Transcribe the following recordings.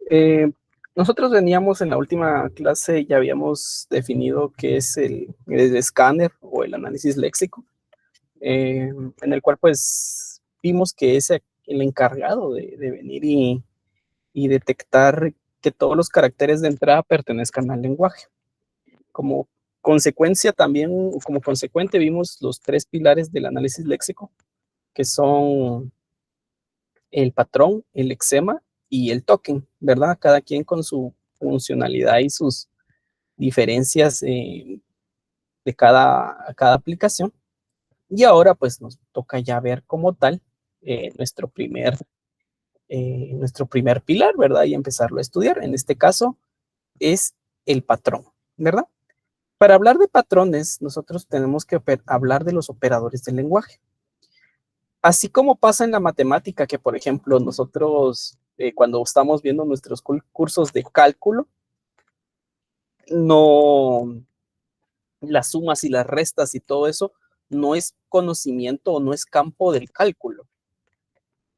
Eh, Nosotros veníamos en la última clase, ya habíamos definido qué es el escáner o el análisis léxico, en el cual pues vimos que es el encargado de venir y detectar que todos los caracteres de entrada pertenezcan al lenguaje. Como consecuencia también, como consecuente, vimos los tres pilares del análisis léxico, que son el patrón, el lexema y el token, ¿verdad? Cada quien con su funcionalidad y sus diferencias de cada aplicación. Y ahora pues nos toca ya ver como tal eh, nuestro, primer, nuestro primer pilar, ¿verdad? Y empezarlo a estudiar. En este caso es el patrón, ¿verdad? Para hablar de patrones, nosotros tenemos que hablar de los operadores del lenguaje. Así como pasa en la matemática, que por ejemplo nosotros cuando estamos viendo nuestros cursos de cálculo, no, las sumas y las restas y todo eso no es conocimiento o no es campo del cálculo,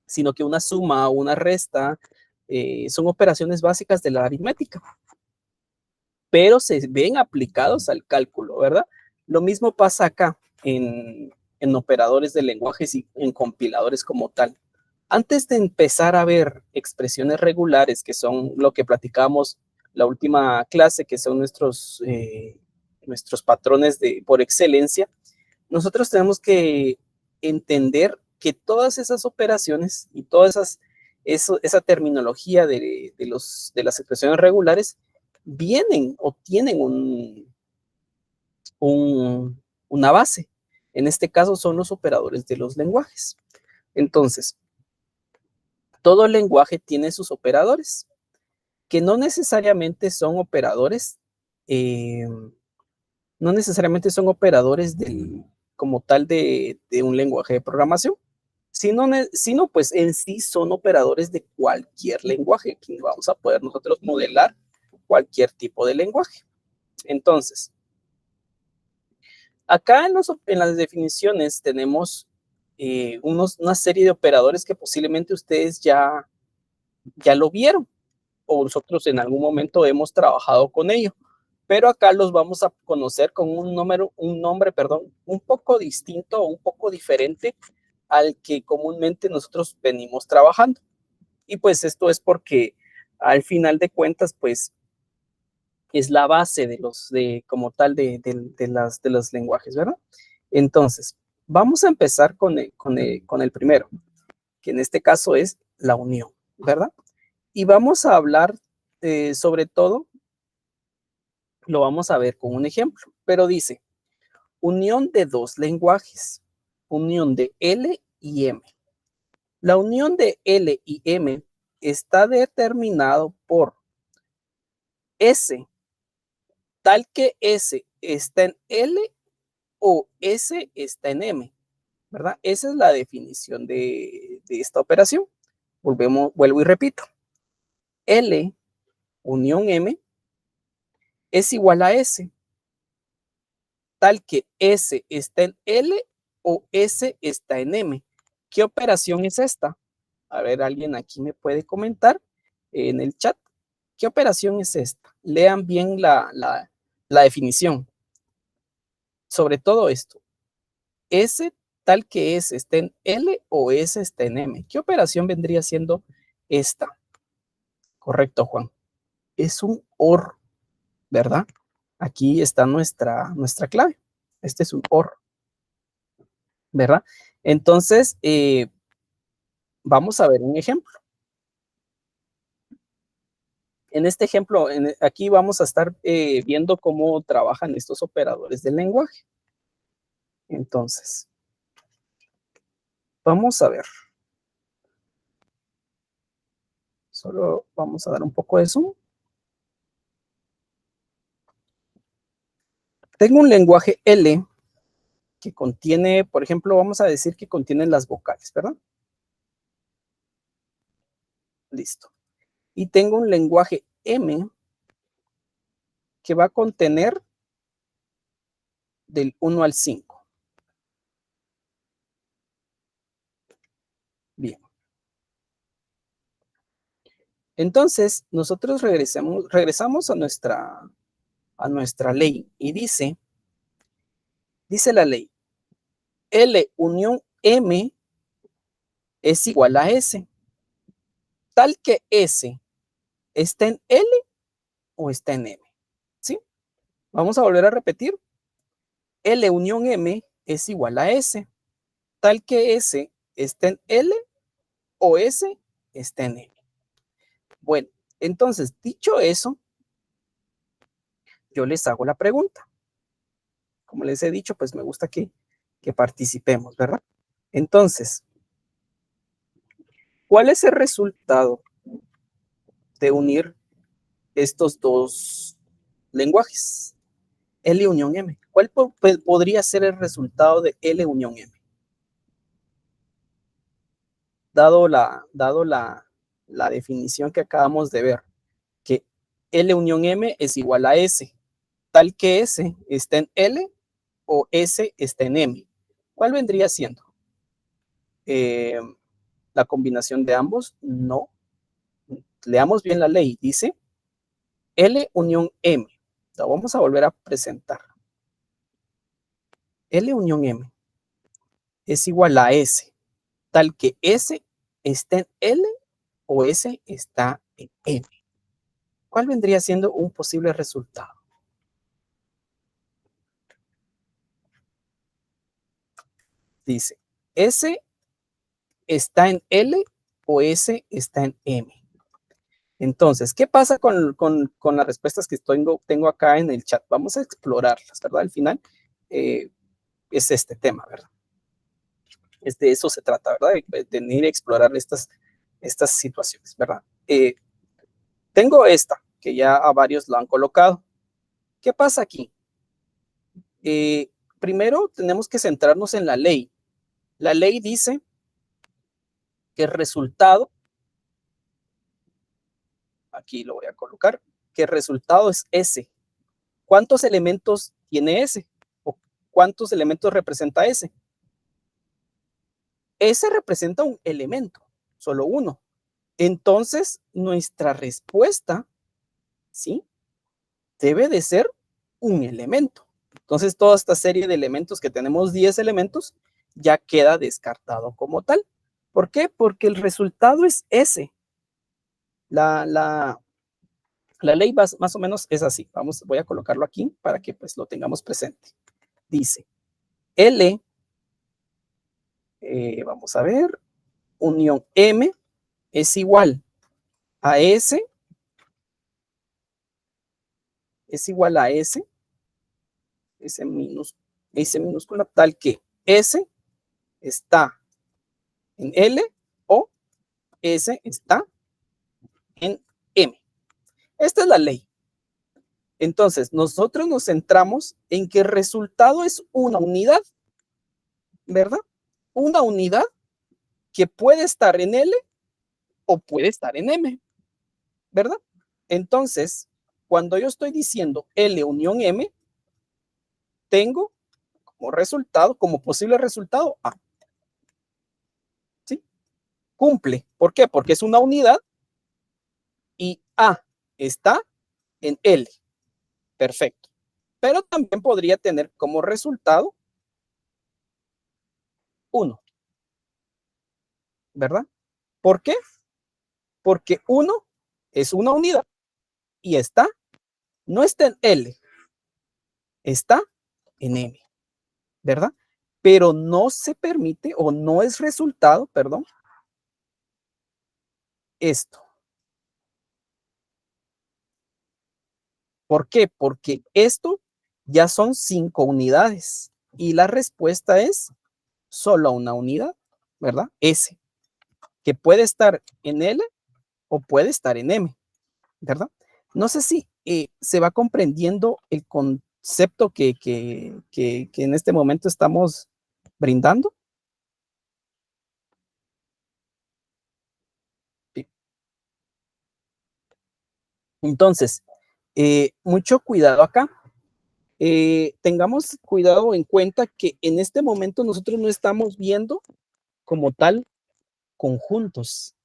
sino que una suma o una resta son operaciones básicas de la aritmética, pero se ven aplicados al cálculo, ¿verdad? Lo mismo pasa acá en operadores de lenguajes y en compiladores como tal. Antes de empezar a ver expresiones regulares, que son lo que platicamos la última clase, que son nuestros patrones por excelencia, nosotros tenemos que entender que todas esas operaciones y esa terminología de las expresiones regulares vienen o tienen una base. En este caso son los operadores de los lenguajes. Entonces, todo lenguaje tiene sus operadores, que no necesariamente son operadores, eh, no necesariamente son operadores como tal de un lenguaje de programación, sino pues en sí son operadores de cualquier lenguaje, que vamos a poder nosotros modelar cualquier tipo de lenguaje. Entonces, acá en las definiciones tenemos una serie de operadores que posiblemente ustedes ya lo vieron o nosotros en algún momento hemos trabajado con ello, pero acá los vamos a conocer con un nombre, perdón, un poco distinto o un poco diferente al que comúnmente nosotros venimos trabajando. Y pues esto es porque al final de cuentas, pues es la base como tal de los lenguajes, ¿verdad? Entonces, vamos a empezar con el primero, que en este caso es la unión, ¿verdad? Y vamos a hablar sobre todo, lo vamos a ver con un ejemplo, pero dice, unión de dos lenguajes, unión de L y M. La unión de L y M está determinado por S, tal que S está en L o S está en M, ¿verdad? Esa es la definición de esta operación. Vuelvo y repito. L unión M es igual a S, tal que S está en L o S está en M. ¿Qué operación es esta? A ver, alguien aquí me puede comentar en el chat. ¿Qué operación es esta? Lean bien la definición. Sobre todo esto. S tal que S está en L o S está en M. ¿Qué operación vendría siendo esta? Correcto, Juan. Es un OR, ¿verdad? Aquí está nuestra clave. Este es un OR, ¿verdad? Entonces, vamos a ver un ejemplo. En este ejemplo, aquí vamos a estar viendo cómo trabajan estos operadores del lenguaje. Entonces, vamos a ver. Solo vamos a dar un poco de zoom. Tengo un lenguaje L que contiene, por ejemplo, vamos a decir que contiene las vocales, ¿verdad? Listo. Y tengo un lenguaje M que va a contener del 1 al 5. Bien. Entonces, nosotros regresamos a nuestra ley y dice la ley, L unión M es igual a S, tal que S está en L o está en M, ¿sí? Vamos a volver a repetir. L unión M es igual a S, tal que S está en L o S está en M. Bueno, entonces, dicho eso, yo les hago la pregunta. Como les he dicho, pues me gusta que participemos, ¿verdad? Entonces, ¿cuál es el resultado de unir estos dos lenguajes? L unión M. ¿Cuál podría ser el resultado de L unión M? Dado la definición que acabamos de ver, que L unión M es igual a S, tal que S está en L o S está en M. ¿Cuál vendría siendo? ¿La combinación de ambos? No. Leamos bien la ley. Dice L unión M. La vamos a volver a presentar. L unión M es igual a S, tal que S está en L o S está en M. ¿Cuál vendría siendo un posible resultado? Dice, S está en L o S está en M. Entonces, ¿qué pasa con las respuestas que tengo acá en el chat? Vamos a explorarlas, ¿verdad? Al final es este tema, ¿verdad? De eso se trata, ¿verdad? De venir a explorar estas situaciones, ¿verdad? Tengo esta, que ya a varios lo han colocado. ¿Qué pasa aquí? Primero tenemos que centrarnos en la ley. La ley dice que el resultado, aquí lo voy a colocar, que el resultado es S. ¿Cuántos elementos tiene S? ¿O cuántos elementos representa S? S representa un elemento, solo uno. Entonces, nuestra respuesta, ¿sí? Debe de ser un elemento. Entonces, toda esta serie de elementos que tenemos 10 elementos ya queda descartado como tal. ¿Por qué? Porque el resultado es S. La ley más o menos es así. Voy a colocarlo aquí para que pues lo tengamos presente. Dice L, vamos a ver, unión M es igual a S, S minúscula, tal que S está en L o S está en M. Esta es la ley. Entonces, nosotros nos centramos en que el resultado es una unidad, ¿verdad? Una unidad que puede estar en L o puede estar en M, ¿verdad? Entonces, cuando yo estoy diciendo L unión M, tengo como resultado, como posible resultado, A. ¿Sí? Cumple. ¿Por qué? Porque es una unidad y A está en L. Perfecto. Pero también podría tener como resultado 1, ¿verdad? ¿Por qué? Porque 1 es una unidad y no está en L, está en M, ¿verdad? Pero no se permite o no es resultado, perdón, esto. ¿Por qué? Porque esto ya son 5 unidades y la respuesta es solo una unidad, ¿verdad? S, que puede estar en L o puede estar en M, ¿verdad? No sé si se va comprendiendo el concepto que en este momento estamos brindando. Entonces, mucho cuidado acá. Tengamos cuidado en cuenta que en este momento nosotros no estamos viendo como tal conjuntos,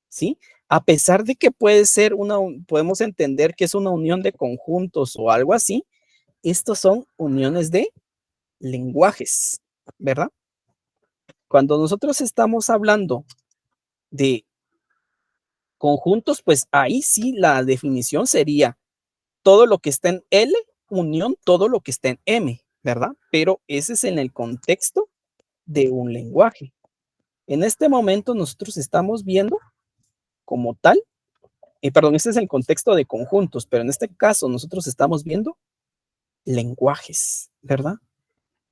¿sí? A pesar de que puede ser podemos entender que es una unión de conjuntos o algo así, estos son uniones de lenguajes, ¿verdad? Cuando nosotros estamos hablando de conjuntos, pues ahí sí la definición sería todo lo que está en L, unión todo lo que está en M, ¿verdad? Pero ese es en el contexto de un lenguaje. En este momento nosotros estamos viendo como tal, perdón, este es el contexto de conjuntos, pero en este caso nosotros estamos viendo lenguajes, ¿verdad?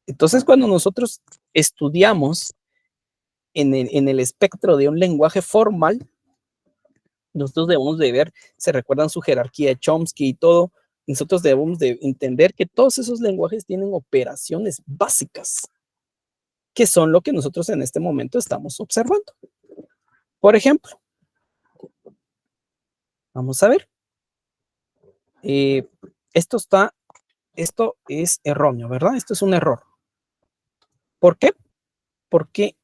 Entonces, cuando nosotros estudiamos en el espectro de un lenguaje formal, nosotros debemos de ver, se recuerdan su jerarquía de Chomsky y todo, nosotros debemos de entender que todos esos lenguajes tienen operaciones básicas, que son lo que nosotros en este momento estamos observando. Por ejemplo, vamos a ver, eh, esto es erróneo, ¿verdad? Esto es un error. ¿Por qué? Porque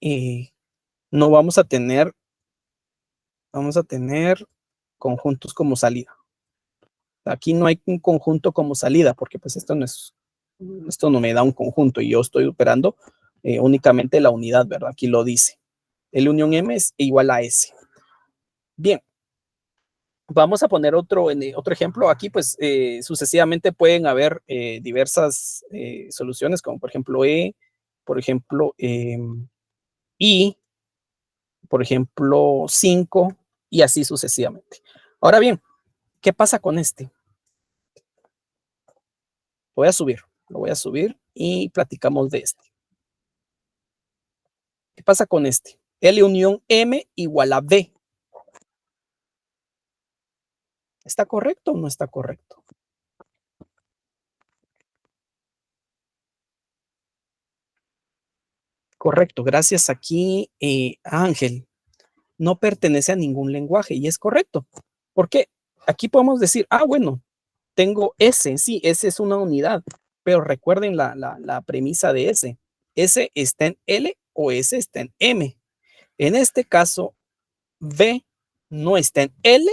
no vamos a tener conjuntos como salida. Aquí no hay un conjunto como salida, porque pues esto no me da un conjunto y yo estoy operando únicamente la unidad, ¿verdad? Aquí lo dice. El unión M es igual a S. Bien, vamos a poner otro ejemplo. Aquí pues sucesivamente pueden haber diversas soluciones, como por ejemplo por ejemplo I, por ejemplo 5 y así sucesivamente. Ahora bien, ¿qué pasa con este? Lo voy a subir y platicamos de este. ¿Qué pasa con este? L unión M igual a B. ¿Está correcto o no está correcto? Correcto, gracias aquí Ángel. No pertenece a ningún lenguaje y es correcto. ¿Por qué? Aquí podemos decir, bueno, tengo S, sí, S es una unidad, pero recuerden la premisa de S. S está en L o S está en M. En este caso, B no está en L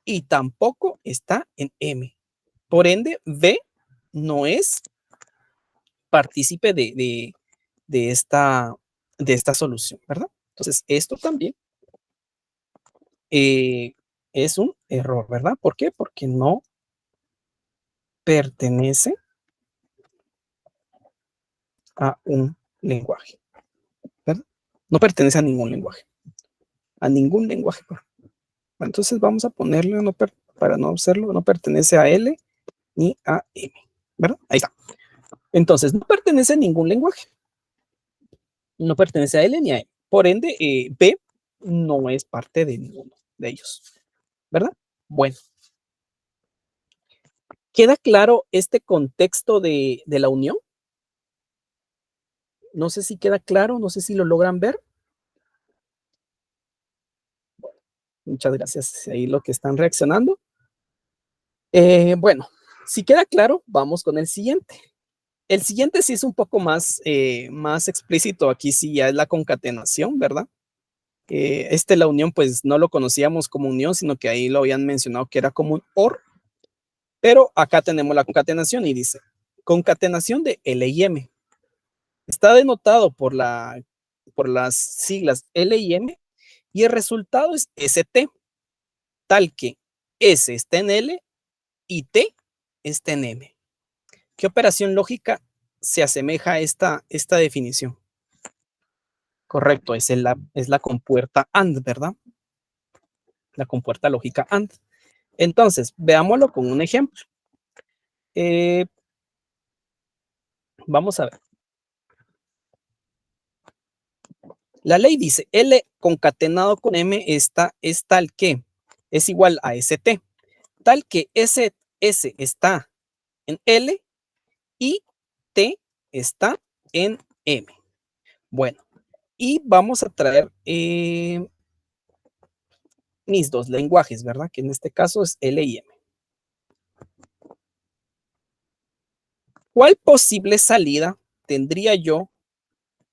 y tampoco está en M. Por ende, B no es partícipe de esta, de esta solución, ¿verdad? Entonces, esto también es un error, ¿verdad? ¿Por qué? Porque no pertenece a un lenguaje, ¿verdad? No pertenece a ningún lenguaje, a ningún lenguaje. Entonces vamos a ponerle, para no hacerlo, no pertenece a L ni a M, ¿verdad? Ahí está. Entonces, no pertenece a ningún lenguaje, no pertenece a L ni a M. Por ende, B no es parte de ninguno de ellos, ¿verdad? Bueno, ¿queda claro este contexto de la unión? No sé si queda claro, no sé si lo logran ver. Muchas gracias ahí lo que están reaccionando. Bueno, si queda claro, vamos con el siguiente. El siguiente sí es un poco más explícito. Aquí sí ya es la concatenación, ¿verdad? La unión, pues no lo conocíamos como unión, sino que ahí lo habían mencionado que era como un OR. Pero acá tenemos la concatenación y dice, concatenación de L y M. Está denotado por las siglas L y M y el resultado es ST, tal que S está en L y T está en M. ¿Qué operación lógica se asemeja a esta definición? Correcto, es la compuerta AND, ¿verdad? La compuerta lógica AND. Entonces, veámoslo con un ejemplo. Vamos a ver. La ley dice, L concatenado con M es tal que es igual a ST, tal que S está en L y T está en M. Bueno, y vamos a traer mis dos lenguajes, ¿verdad? Que en este caso es L y M. ¿Cuál posible salida tendría yo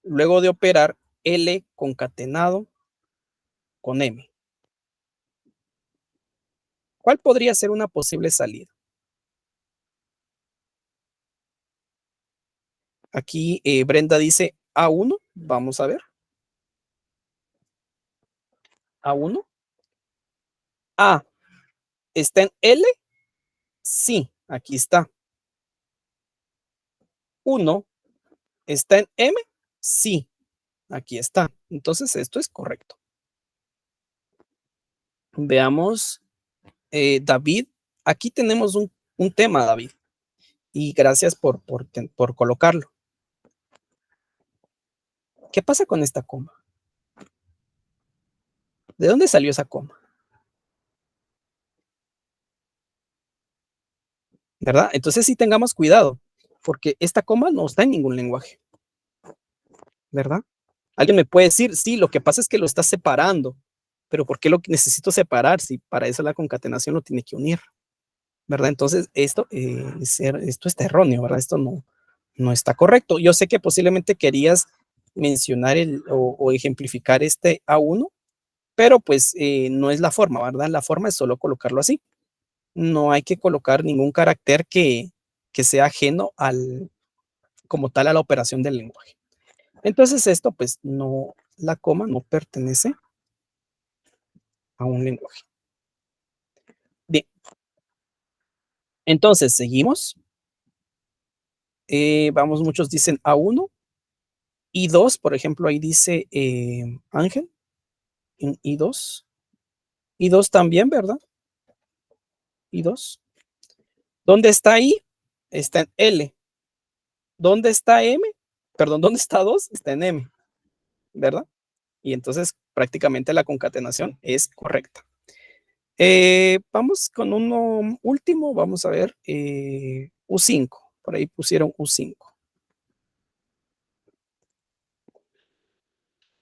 luego de operar L concatenado con M? ¿Cuál podría ser una posible salida? Aquí Brenda dice A1, vamos a ver. A1. A, ¿está en L? Sí, aquí está. 1, ¿está en M? Sí, aquí está. Entonces esto es correcto. Veamos, David, aquí tenemos un tema, David, y gracias por colocarlo. ¿Qué pasa con esta coma? ¿De dónde salió esa coma? ¿Verdad? Entonces sí tengamos cuidado, porque esta coma no está en ningún lenguaje, ¿verdad? Alguien me puede decir, sí, lo que pasa es que lo está separando, pero ¿por qué lo necesito separar si para eso la concatenación lo tiene que unir? ¿Verdad? Entonces esto está erróneo, ¿verdad? Esto no está correcto. Yo sé que posiblemente querías mencionar o ejemplificar este A1, pero pues no es la forma, ¿verdad? La forma es solo colocarlo así. No hay que colocar ningún carácter que sea ajeno como tal a la operación del lenguaje. Entonces esto pues no, la coma no pertenece a un lenguaje. Bien, entonces seguimos. Vamos, muchos dicen A1 y 2, por ejemplo, ahí dice Ángel, en I2. I2 también, ¿verdad? I2. ¿Dónde está I? Está en L. ¿Dónde está M? Perdón, ¿dónde está 2? Está en M, ¿verdad? Y entonces prácticamente la concatenación es correcta. Vamos con uno último, vamos a ver, U5, por ahí pusieron U5.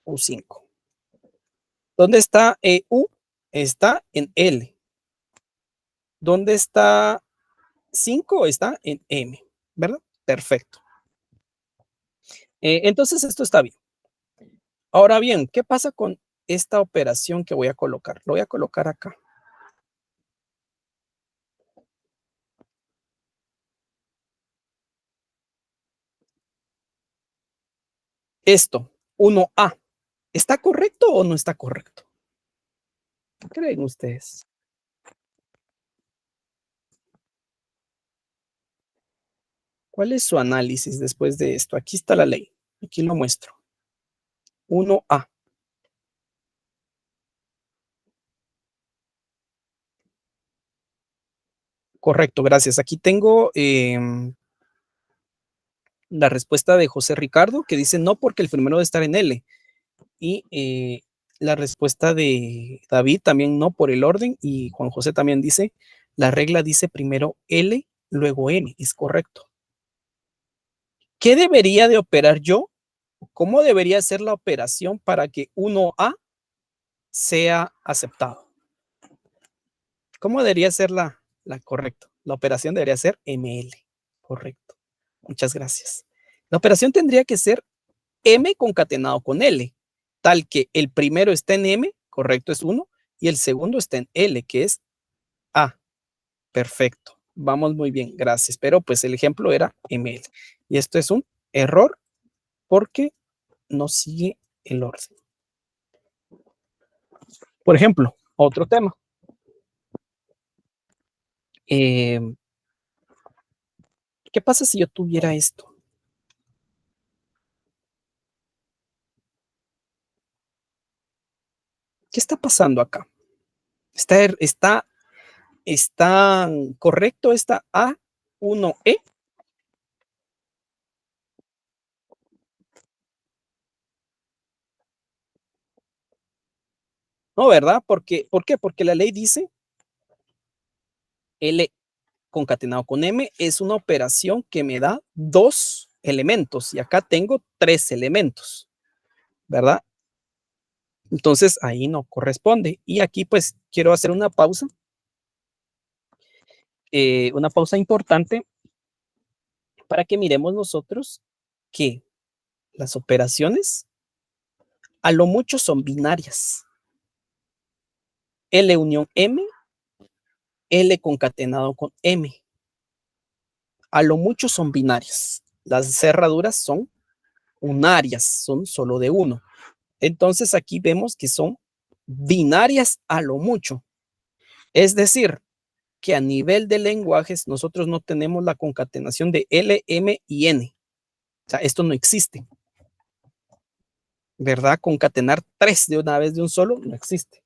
U5. ¿Dónde está U? Está en L. ¿Dónde está 5? Está en M, ¿verdad? Perfecto. Entonces esto está bien. Ahora bien, ¿qué pasa con esta operación que voy a colocar? Lo voy a colocar acá. Esto, 1A, ¿está correcto o no está correcto? ¿Qué creen ustedes? ¿Cuál es su análisis después de esto? Aquí está la ley. Aquí lo muestro. 1A. Correcto, gracias. Aquí tengo la respuesta de José Ricardo, que dice no porque el primero debe estar en L. Y la respuesta de David también no por el orden. Y Juan José también dice, la regla dice primero L, luego M. Es correcto. ¿Qué debería de operar yo? ¿Cómo debería ser la operación para que 1A sea aceptado? ¿Cómo debería ser la correcto? La operación debería ser ML. Correcto. Muchas gracias. La operación tendría que ser M concatenado con L, tal que el primero está en M, correcto, es 1, y el segundo está en L, que es A. Perfecto. Vamos muy bien, gracias. Pero pues el ejemplo era ML. Y esto es un error porque no sigue el orden. Por ejemplo, otro tema. ¿Qué pasa si yo tuviera esto? ¿Qué está pasando acá? ¿Está correcto esta A1E? No, ¿verdad? ¿Por qué? Porque la ley dice L concatenado con M es una operación que me da 2 elementos y acá tengo 3 elementos, ¿verdad? Entonces ahí no corresponde. Y aquí pues quiero hacer una pausa importante para que miremos nosotros que las operaciones a lo mucho son binarias. L unión M L concatenado con M. A lo mucho son binarias. Las cerraduras son unarias, son solo de uno. Entonces aquí vemos que son binarias a lo mucho. Es decir, que a nivel de lenguajes nosotros no tenemos la concatenación de L, M y N. O sea, esto no existe, ¿verdad? Concatenar tres de una vez de un solo no existe.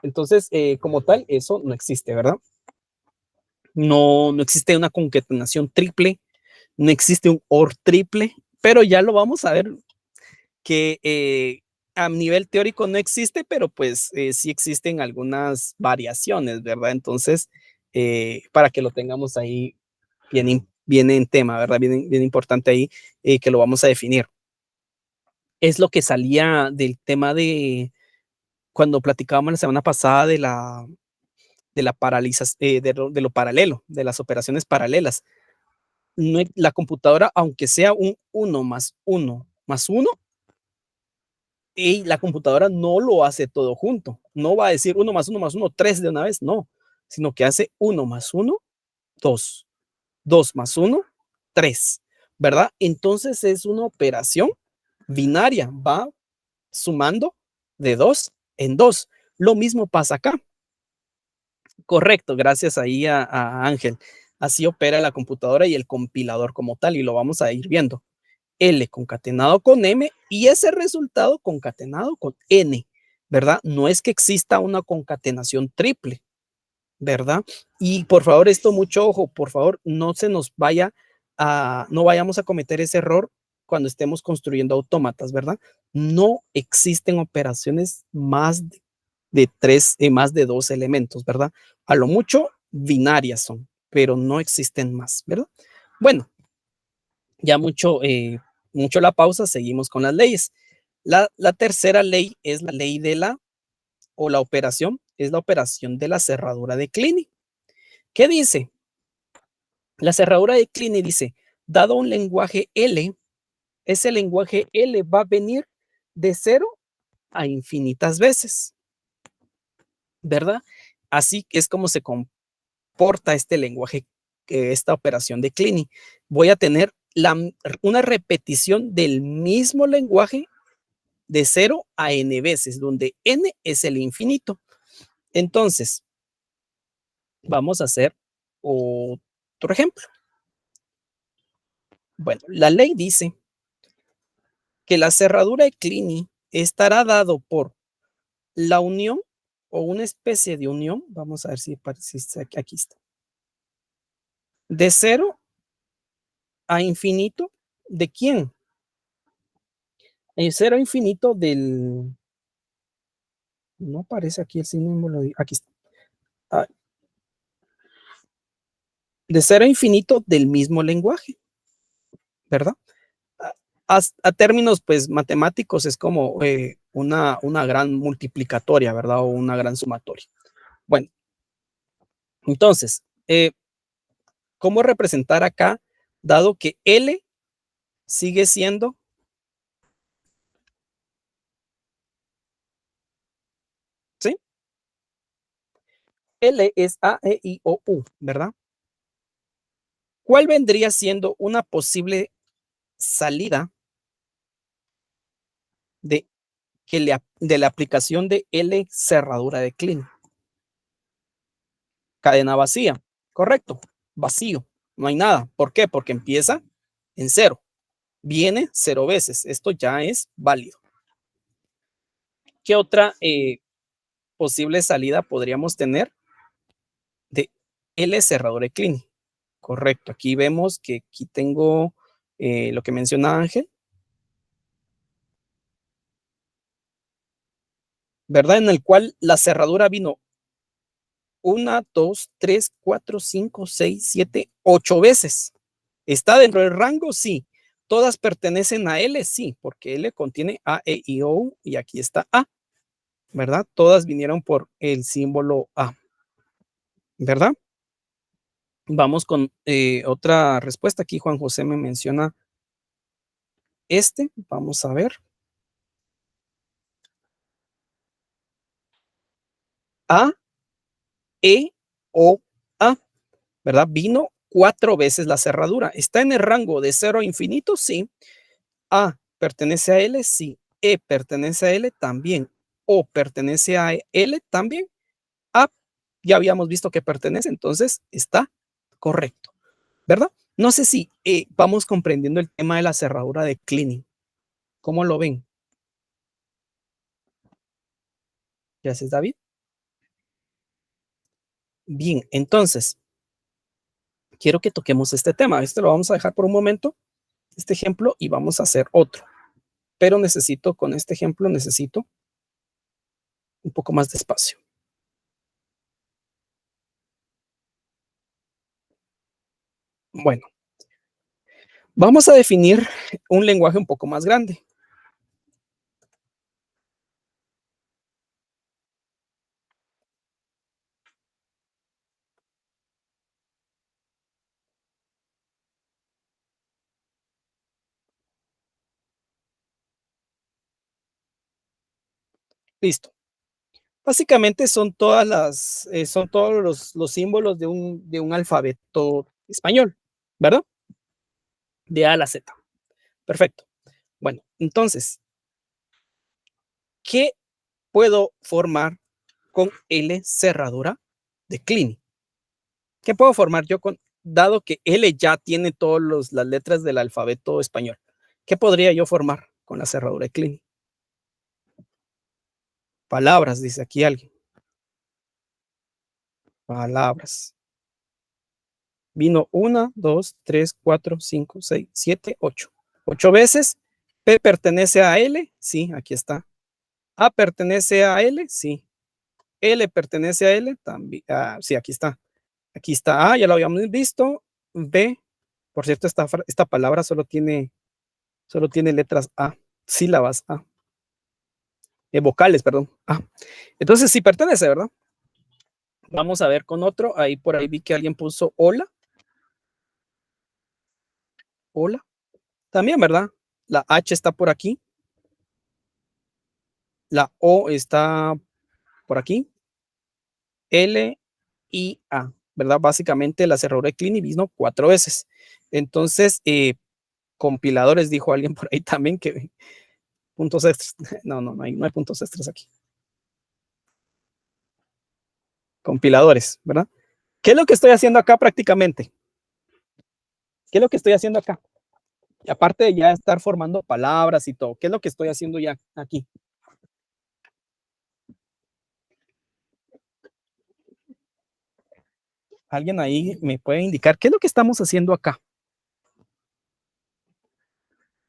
Entonces, como tal, eso no existe, ¿verdad? No existe una concatenación triple, no existe un OR triple, pero ya lo vamos a ver que a nivel teórico no existe, pero pues sí existen algunas variaciones, ¿verdad? Entonces, para que lo tengamos ahí bien en tema, ¿verdad? Bien importante ahí que lo vamos a definir. Es lo que salía del tema de cuando platicábamos la semana pasada de la paralización, de lo paralelo, de las operaciones paralelas. No, la computadora, aunque sea un uno más uno más uno, y la computadora no lo hace todo junto. No va a decir uno más uno, 3 de una vez, no, sino que hace uno más uno, 2, 2 más uno, 3, ¿verdad? Entonces es una operación binaria, va sumando de 2 en 2. Lo mismo pasa acá. Correcto, gracias ahí a Ángel. Así opera la computadora y el compilador como tal, y lo vamos a ir viendo. L concatenado con M y ese resultado concatenado con N, ¿verdad? No es que exista una concatenación triple, ¿verdad? Y por favor, esto mucho ojo, por favor, no se nos vaya no vayamos a cometer ese error cuando estemos construyendo autómatas, ¿verdad? No existen operaciones más de tres, más de dos elementos, ¿verdad? A lo mucho binarias son, pero no existen más, ¿verdad? Bueno, ya mucho la pausa, seguimos con las leyes. La tercera ley es la ley de la operación, es la operación de la cerradura de Kleene. ¿Qué dice? La cerradura de Kleene dice, dado un lenguaje L, ese lenguaje L va a venir de 0 a infinitas veces, ¿verdad? Así es como se comporta este lenguaje, esta operación de Kleene. Voy a tener una repetición del mismo lenguaje de 0 a n veces, donde n es el infinito. Entonces, vamos a hacer otro ejemplo. Bueno, la ley dice que la cerradura de Kleene estará dado por la unión o una especie de unión, vamos a ver si aquí está, de 0 a infinito, ¿de quién? El 0 a infinito no aparece aquí el símbolo, aquí está. Ah, de 0 a infinito del mismo lenguaje, ¿verdad? A términos pues matemáticos es como una gran multiplicatoria, ¿verdad? O una gran sumatoria. Bueno, entonces, ¿cómo representar acá, dado que L sigue siendo, ¿sí? L es A, E, I, O, U, ¿verdad? ¿Cuál vendría siendo una posible salida de, de la aplicación de L cerradura de Kleene? Cadena vacía, correcto, vacío, no hay nada. ¿Por qué? Porque empieza en 0, viene 0 veces, esto ya es válido. ¿Qué otra posible salida podríamos tener de L cerradura de Kleene? Correcto, aquí vemos que aquí tengo lo que menciona Ángel, ¿verdad? En el cual la cerradura vino 1, 2, 3, 4, 5, 6, 7, 8 veces. ¿Está dentro del rango? Sí. ¿Todas pertenecen a L? Sí, porque L contiene A, E, I, O, U, y aquí está A, ¿verdad? Todas vinieron por el símbolo A, ¿verdad? Vamos con otra respuesta. Aquí Juan José me menciona vamos a ver. A, E, O, A, ¿verdad? Vino 4 veces la cerradura. ¿Está en el rango de 0 a infinito? Sí. A pertenece a L, sí. E pertenece a L, también. O pertenece a L, también. A ya habíamos visto que pertenece, entonces está correcto, ¿verdad? No sé si vamos comprendiendo el tema de la cerradura de cleaning. ¿Cómo lo ven? Gracias, David. Bien, entonces, quiero que toquemos este tema. Este lo vamos a dejar por un momento, este ejemplo, y vamos a hacer otro. Pero necesito, con este ejemplo, necesito un poco más de espacio. Bueno, vamos a definir un lenguaje un poco más grande. Listo. Básicamente son todos los símbolos de un alfabeto español, ¿verdad? De A a la Z. Perfecto. Bueno, entonces, ¿qué puedo formar con L cerradura de Clini? ¿Qué puedo formar yo con, dado que L ya tiene todas las letras del alfabeto español? ¿Qué podría yo formar con la cerradura de Clini? Palabras, dice aquí alguien. Palabras. Vino una, dos, tres, cuatro, cinco, seis, siete, ocho. 8 veces. P pertenece a L, sí, aquí está. A pertenece a L, sí. L pertenece a L, también. Sí, aquí está. Aquí está A, ya lo habíamos visto. B, por cierto, esta palabra solo tiene letras A, sílabas A, vocales, perdón. A. Entonces sí pertenece, ¿verdad? Vamos a ver con otro. Ahí por ahí vi que alguien puso hola. Hola. También, ¿verdad? La H está por aquí. La O está por aquí. L, I, A, ¿verdad? Básicamente la cerradura de Clini vino 4 veces. Entonces, compiladores, dijo alguien por ahí también que puntos extras. No, no, no hay puntos extras aquí. Compiladores, ¿verdad? ¿Qué es lo que estoy haciendo acá prácticamente? ¿Qué es lo que estoy haciendo acá? Y aparte de ya estar formando palabras y todo, ¿qué es lo que estoy haciendo ya aquí? ¿Alguien ahí me puede indicar qué es lo que estamos haciendo acá?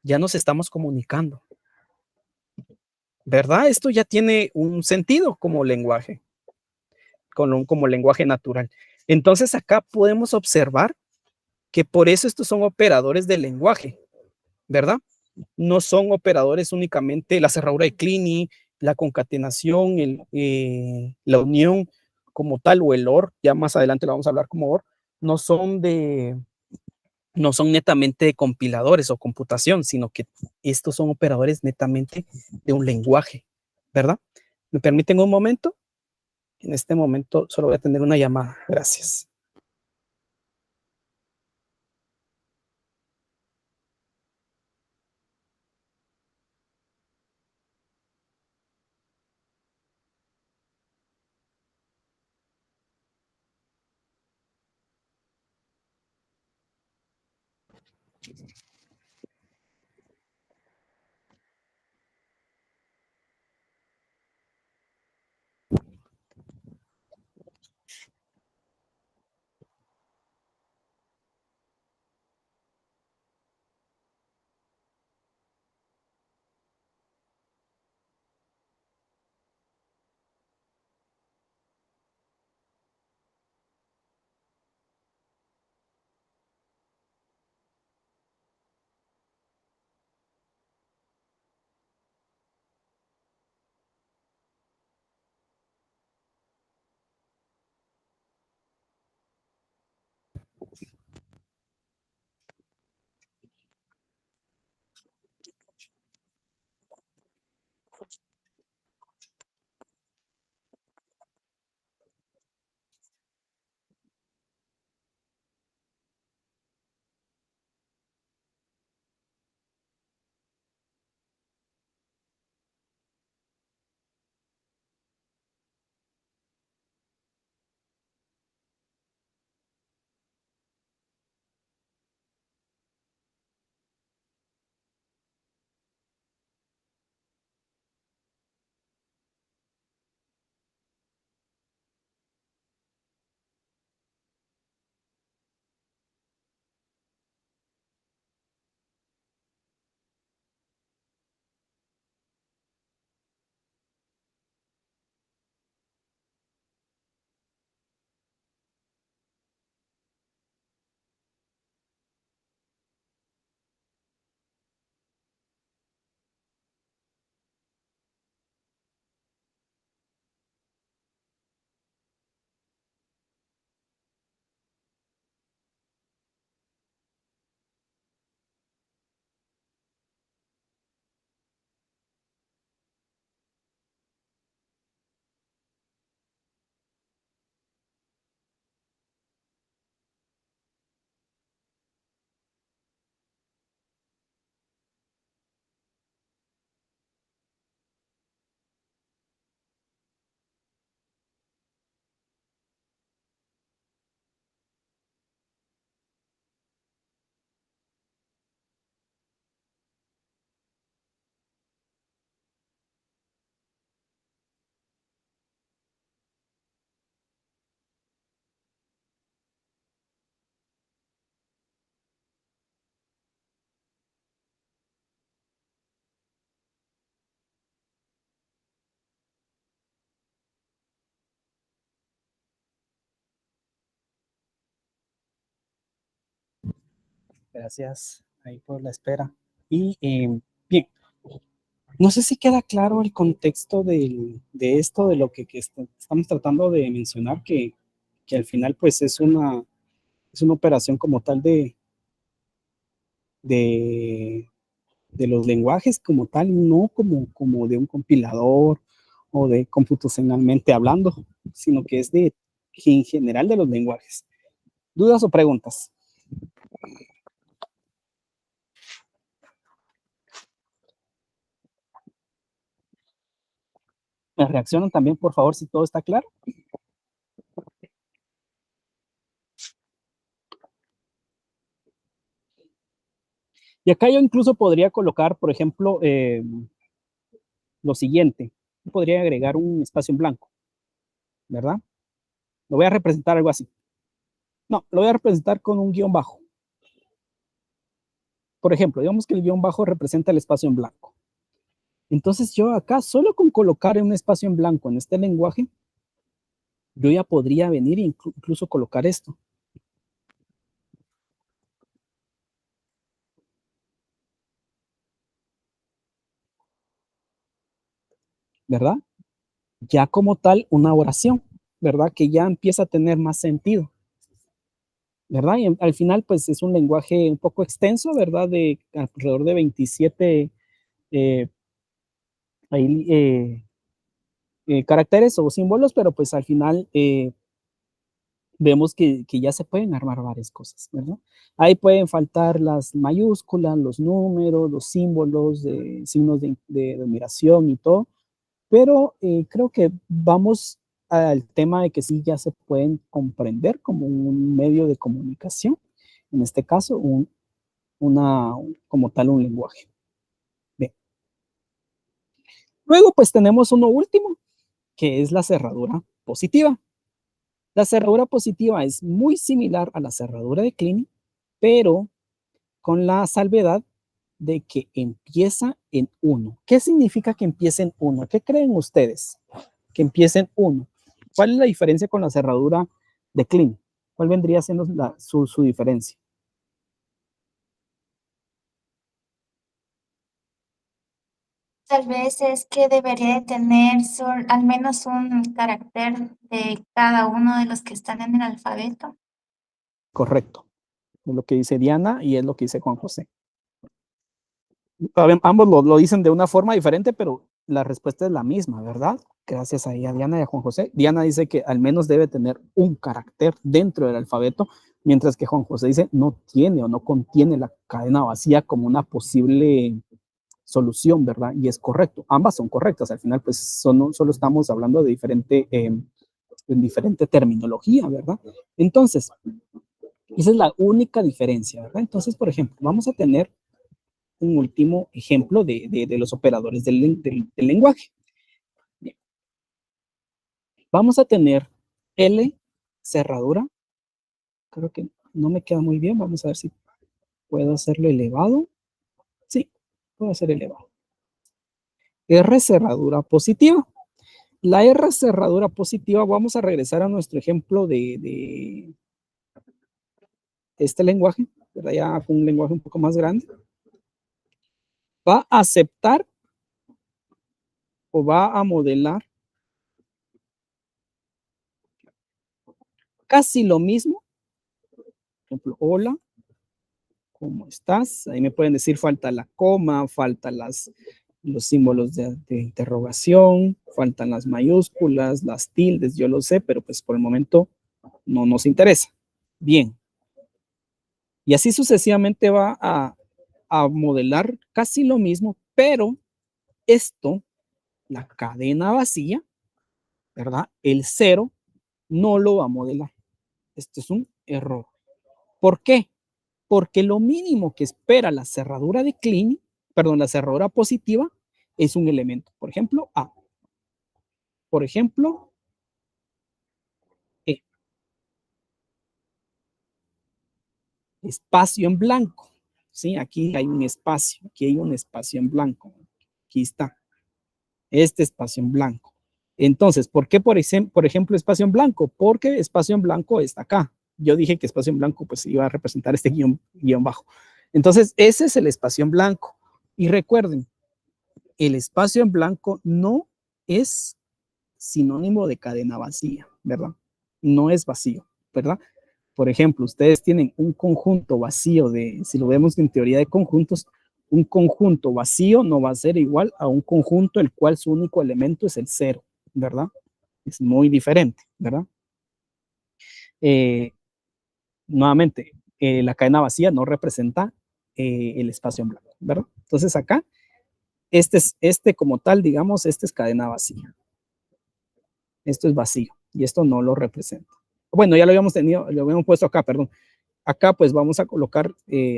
Ya nos estamos comunicando, ¿verdad? Esto ya tiene un sentido como lenguaje, como lenguaje natural. Entonces acá podemos observar que por eso estos son operadores de lenguaje, ¿verdad? No son operadores únicamente la cerradura de Clini, la concatenación, la unión como tal o el OR, ya más adelante lo vamos a hablar como OR, no son de, no son netamente de compiladores o computación, sino que estos son operadores netamente de un lenguaje, ¿verdad? ¿Me permiten un momento? En este momento solo voy a tener una llamada. Gracias. Gracias ahí por la espera. Y bien, no sé si queda claro el contexto de esto, de lo que estamos tratando de mencionar, que al final pues es una operación como tal de, de los lenguajes como tal, no como de un compilador o de computacionalmente hablando, sino que es de en general de los lenguajes. ¿Dudas o preguntas? ¿Me reaccionan también, por favor, si todo está claro? Y acá yo incluso podría colocar, por ejemplo, lo siguiente. Podría agregar un espacio en blanco, ¿verdad? Lo voy a representar algo así. No, lo voy a representar con un guión bajo. Por ejemplo, digamos que el guión bajo representa el espacio en blanco. Entonces yo acá, solo con colocar un espacio en blanco en este lenguaje, yo ya podría venir e incluso colocar esto. ¿Verdad? Ya como tal una oración, ¿verdad? Que ya empieza a tener más sentido, ¿verdad? Y al final, pues es un lenguaje un poco extenso, ¿verdad? De alrededor de 27 eh, ahí, caracteres o símbolos, pero pues al final vemos que ya se pueden armar varias cosas, ¿verdad? Ahí pueden faltar las mayúsculas, los números, los símbolos, signos de admiración y todo, pero creo que vamos al tema de que sí ya se pueden comprender como un medio de comunicación, en este caso, una, como tal un lenguaje. Bien. Luego, pues tenemos uno último, que es la cerradura positiva. La cerradura positiva es muy similar a la cerradura de Kleene, pero con la salvedad de que empieza en 1. ¿Qué significa que empiece en 1? ¿Qué creen ustedes? Que empiece en 1. ¿Cuál es la diferencia con la cerradura de Kleene? ¿Cuál vendría siendo su diferencia? Tal vez es que debería de tener al menos un carácter de cada uno de los que están en el alfabeto. Correcto. Es lo que dice Diana y es lo que dice Juan José. Ambos lo dicen de una forma diferente, pero la respuesta es la misma, ¿verdad? Gracias ahí a Diana y a Juan José. Diana dice que al menos debe tener un carácter dentro del alfabeto, mientras que Juan José dice no tiene o no contiene la cadena vacía como una posible solución, ¿verdad? Y es correcto. Ambas son correctas. Al final, pues solo estamos hablando de diferente terminología, ¿verdad? Entonces, esa es la única diferencia, ¿verdad? Entonces, por ejemplo, vamos a tener un último ejemplo de los operadores del lenguaje. Bien. Vamos a tener L cerradura. Creo que no me queda muy bien. Vamos a ver si puedo hacerlo elevado. Sí, puedo hacer elevado. R cerradura positiva. La R cerradura positiva, vamos a regresar a nuestro ejemplo de este lenguaje, ¿verdad? Ya fue un lenguaje un poco más grande. Va a aceptar o va a modelar casi lo mismo. Por ejemplo, hola, ¿cómo estás? Ahí me pueden decir falta la coma, faltan los símbolos de interrogación, faltan las mayúsculas, las tildes, yo lo sé, pero pues por el momento no nos interesa. Bien. Y así sucesivamente va a modelar casi lo mismo, pero esto, la cadena vacía, ¿verdad? El cero no lo va a modelar. Esto es un error. ¿Por qué? Porque lo mínimo que espera la cerradura de Kleene, perdón, la cerradura positiva, es un elemento. Por ejemplo, A. Por ejemplo, E. Espacio en blanco. ¿Sí? Aquí hay un espacio. Aquí hay un espacio en blanco. Aquí está. Este espacio en blanco. Entonces, ¿por qué, por ejemplo, espacio en blanco? Porque espacio en blanco está acá. yo dije que espacio en blanco pues iba a representar este guión bajo. Entonces, ese es el espacio en blanco. Y recuerden, el espacio en blanco no es sinónimo de cadena vacía, ¿verdad? No es vacío, ¿verdad? Por ejemplo, ustedes tienen un conjunto vacío de, si lo vemos en teoría de conjuntos, un conjunto vacío no va a ser igual a un conjunto el cual su único elemento es el cero, ¿verdad? Es muy diferente, ¿verdad? Eh, nuevamente, la cadena vacía no representa el espacio en blanco, ¿verdad? Entonces acá, este como tal, digamos, este es cadena vacía. Esto es vacío y esto no lo representa. Bueno, ya lo habíamos tenido, lo habíamos puesto acá, perdón. Acá pues vamos a colocar,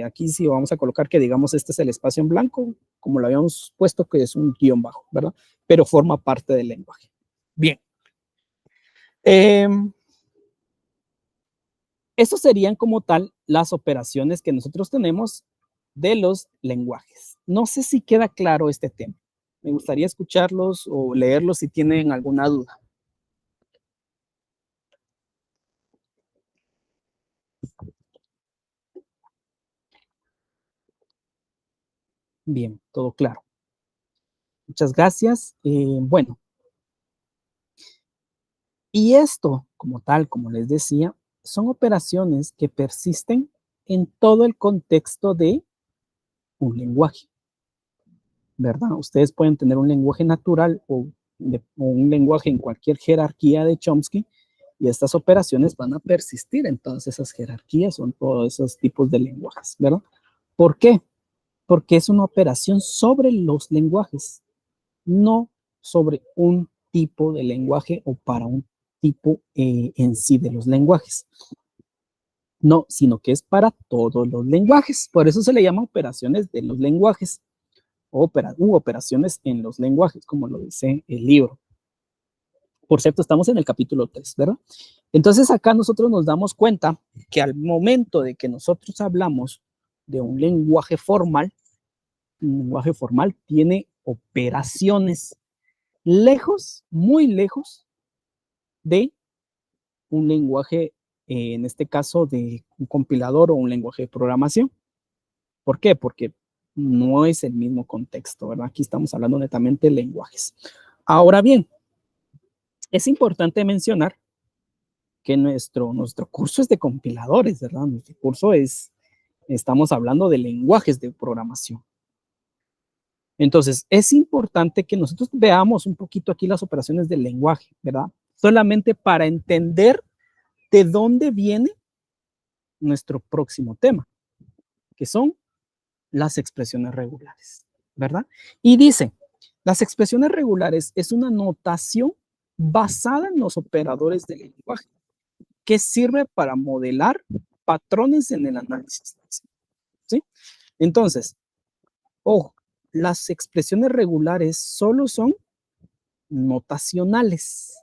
aquí sí vamos a colocar que digamos este es el espacio en blanco, como lo habíamos puesto que es un guión bajo, ¿verdad? Pero forma parte del lenguaje. Bien. Eh, Estos serían como tal las operaciones que nosotros tenemos de los lenguajes. No sé si queda claro este tema. Me gustaría escucharlos o leerlos si tienen alguna duda. Bien, todo claro. Muchas gracias. Bueno, y esto como tal, como les decía, son operaciones que persisten en todo el contexto de un lenguaje, ¿verdad? Ustedes pueden tener un lenguaje natural o un lenguaje en cualquier jerarquía de Chomsky y estas operaciones van a persistir en todas esas jerarquías o en todos esos tipos de lenguajes, ¿verdad? ¿Por qué? Porque es una operación sobre los lenguajes, no sobre un tipo de lenguaje o para un tipo en sí de los lenguajes. No, sino que es para todos los lenguajes. Por eso se le llama operaciones de los lenguajes o operaciones en los lenguajes, como lo dice el libro. Por cierto, estamos en el capítulo 3, ¿verdad? Entonces acá nosotros nos damos cuenta que al momento de que nosotros hablamos de un lenguaje formal tiene operaciones lejos, muy lejos de un lenguaje, en este caso de un compilador o un lenguaje de programación. ¿Por qué? Porque no es el mismo contexto, ¿verdad? Aquí estamos hablando netamente de lenguajes. Ahora bien, es importante mencionar que nuestro curso es de compiladores, ¿verdad? Nuestro curso estamos hablando de lenguajes de programación. Entonces, es importante que nosotros veamos un poquito aquí las operaciones del lenguaje, ¿verdad? Solamente para entender de dónde viene nuestro próximo tema, que son las expresiones regulares, ¿verdad? Y dice, las expresiones regulares es una notación basada en los operadores del lenguaje que sirve para modelar patrones en el análisis. ¿Sí? Entonces, ojo, las expresiones regulares solo son notacionales,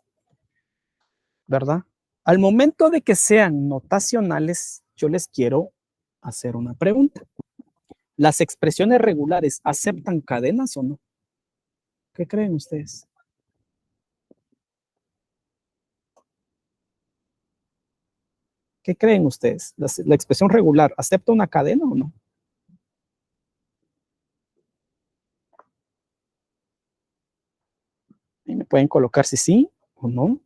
¿verdad? Al momento de que sean notacionales, yo les quiero hacer una pregunta. ¿Las expresiones regulares aceptan cadenas o no? ¿Qué creen ustedes? ¿Qué creen ustedes? ¿La expresión regular acepta una cadena o no? Y me pueden colocar si sí o no.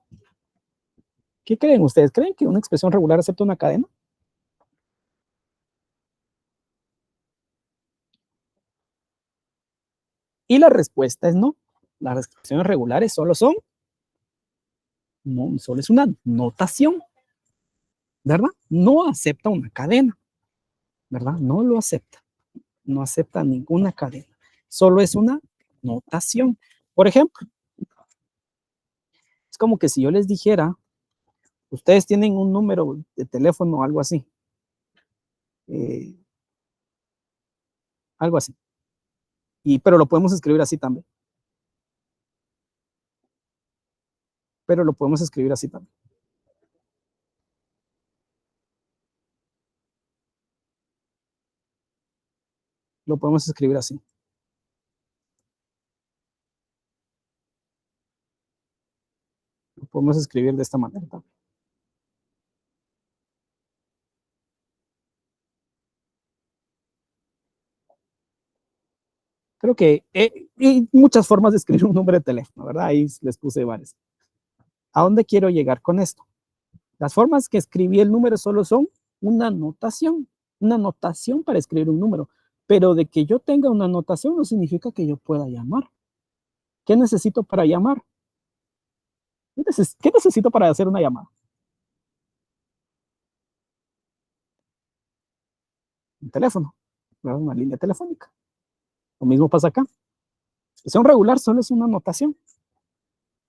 ¿Qué creen ustedes? ¿Creen que una expresión regular acepta una cadena? Y la respuesta es no. Las expresiones regulares solo son, no, solo es una notación, ¿verdad? No acepta una cadena, ¿verdad? No lo acepta. No acepta ninguna cadena. Solo es una notación. Por ejemplo, es como que si yo les dijera, ustedes tienen un número de teléfono o algo así. Eh, algo así. Pero lo podemos escribir así también. Pero lo podemos escribir así también. Lo podemos escribir así. Lo podemos escribir de esta manera también. Creo que y muchas formas de escribir un número de teléfono, ¿verdad? Ahí les puse varias. ¿A dónde quiero llegar con esto? Las formas que escribí el número solo son una notación para escribir un número, pero de que yo tenga una notación no significa que yo pueda llamar. ¿Qué necesito para llamar? ¿Qué necesito para hacer una llamada? Un teléfono, ¿verdad? Una línea telefónica. Lo mismo pasa acá. Expresión regular solo es una notación.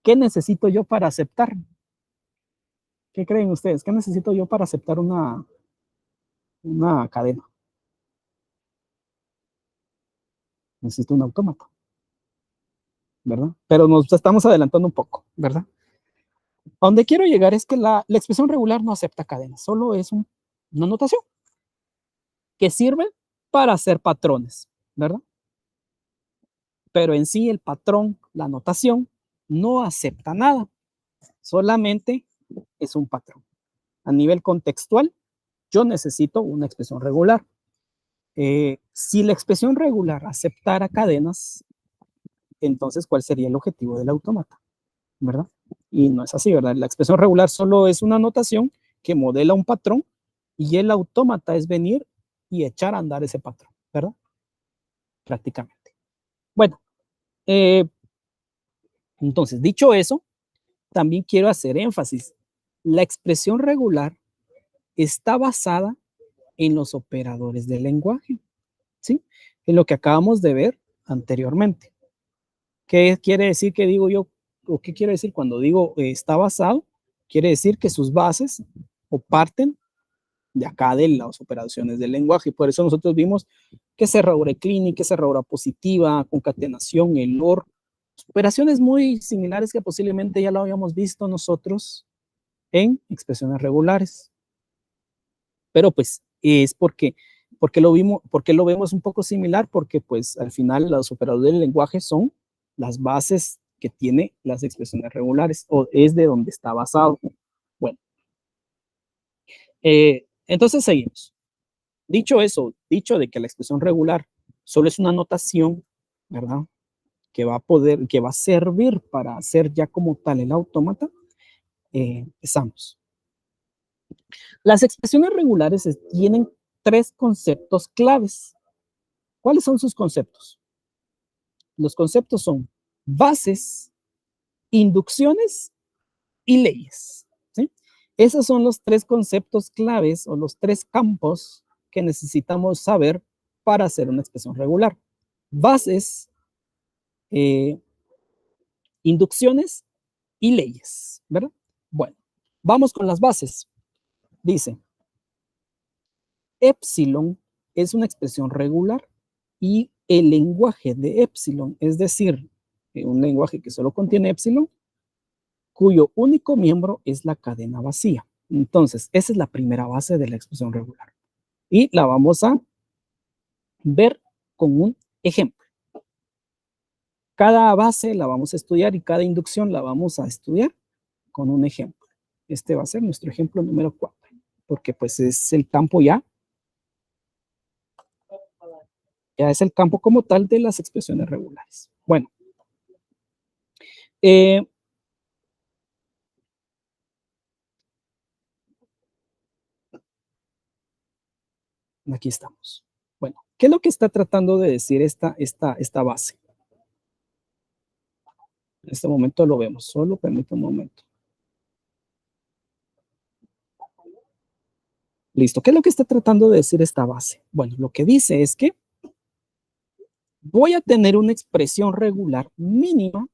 ¿Qué necesito yo para aceptar? ¿Qué creen ustedes? ¿Qué necesito yo para aceptar una cadena? Necesito un autómata, ¿verdad? Pero nos estamos adelantando un poco, ¿verdad? A donde quiero llegar es que la expresión regular no acepta cadenas, solo es una notación que sirve para hacer patrones, ¿verdad? Pero en sí el patrón, la notación, no acepta nada, solamente es un patrón. A nivel contextual, yo necesito una expresión regular. Si la expresión regular aceptara cadenas, entonces, ¿cuál sería el objetivo del autómata? ¿Verdad? Y no es así, ¿verdad? La expresión regular solo es una notación que modela un patrón y el autómata es venir y echar a andar ese patrón, ¿verdad? Prácticamente. Bueno, entonces, dicho eso, también quiero hacer énfasis. La expresión regular está basada en los operadores del lenguaje, ¿sí? En lo que acabamos de ver anteriormente. ¿Qué quiere decir que digo yo? ¿O qué quiere decir cuando digo está basado? Quiere decir que sus bases o parten de acá de las operaciones del lenguaje. Por eso nosotros vimos que cerradura clínica, que cerradura positiva, concatenación, el OR, operaciones muy similares que posiblemente ya lo habíamos visto nosotros en expresiones regulares. Pero pues es porque lo vemos un poco similar, porque pues al final los operadores del lenguaje son las bases que tiene las expresiones regulares, o es de donde está basado. Bueno, entonces seguimos. Dicho eso, dicho de que la expresión regular solo es una notación, ¿verdad? Que va a servir para hacer ya como tal el autómata, empezamos. Las expresiones regulares tienen tres conceptos claves. ¿Cuáles son sus conceptos? Los conceptos son bases, inducciones y leyes, ¿sí? Esos son los tres conceptos claves o los tres campos que necesitamos saber para hacer una expresión regular. Bases, inducciones y leyes, ¿verdad? Bueno, vamos con las bases. Dice, epsilon es una expresión regular y el lenguaje de epsilon, es decir, un lenguaje que solo contiene epsilon, cuyo único miembro es la cadena vacía. Entonces, esa es la primera base de la expresión regular. Y la vamos a ver con un ejemplo. Cada base la vamos a estudiar y cada inducción la vamos a estudiar con un ejemplo. Este va a ser nuestro ejemplo número 4, porque pues es el campo ya es el campo como tal de las expresiones regulares. Bueno, aquí estamos. Bueno, ¿qué es lo que está tratando de decir esta base? En este momento lo vemos, solo permítame un momento. Listo, ¿qué es lo que está tratando de decir esta base? Bueno, lo que dice es que voy a tener una expresión regular mínima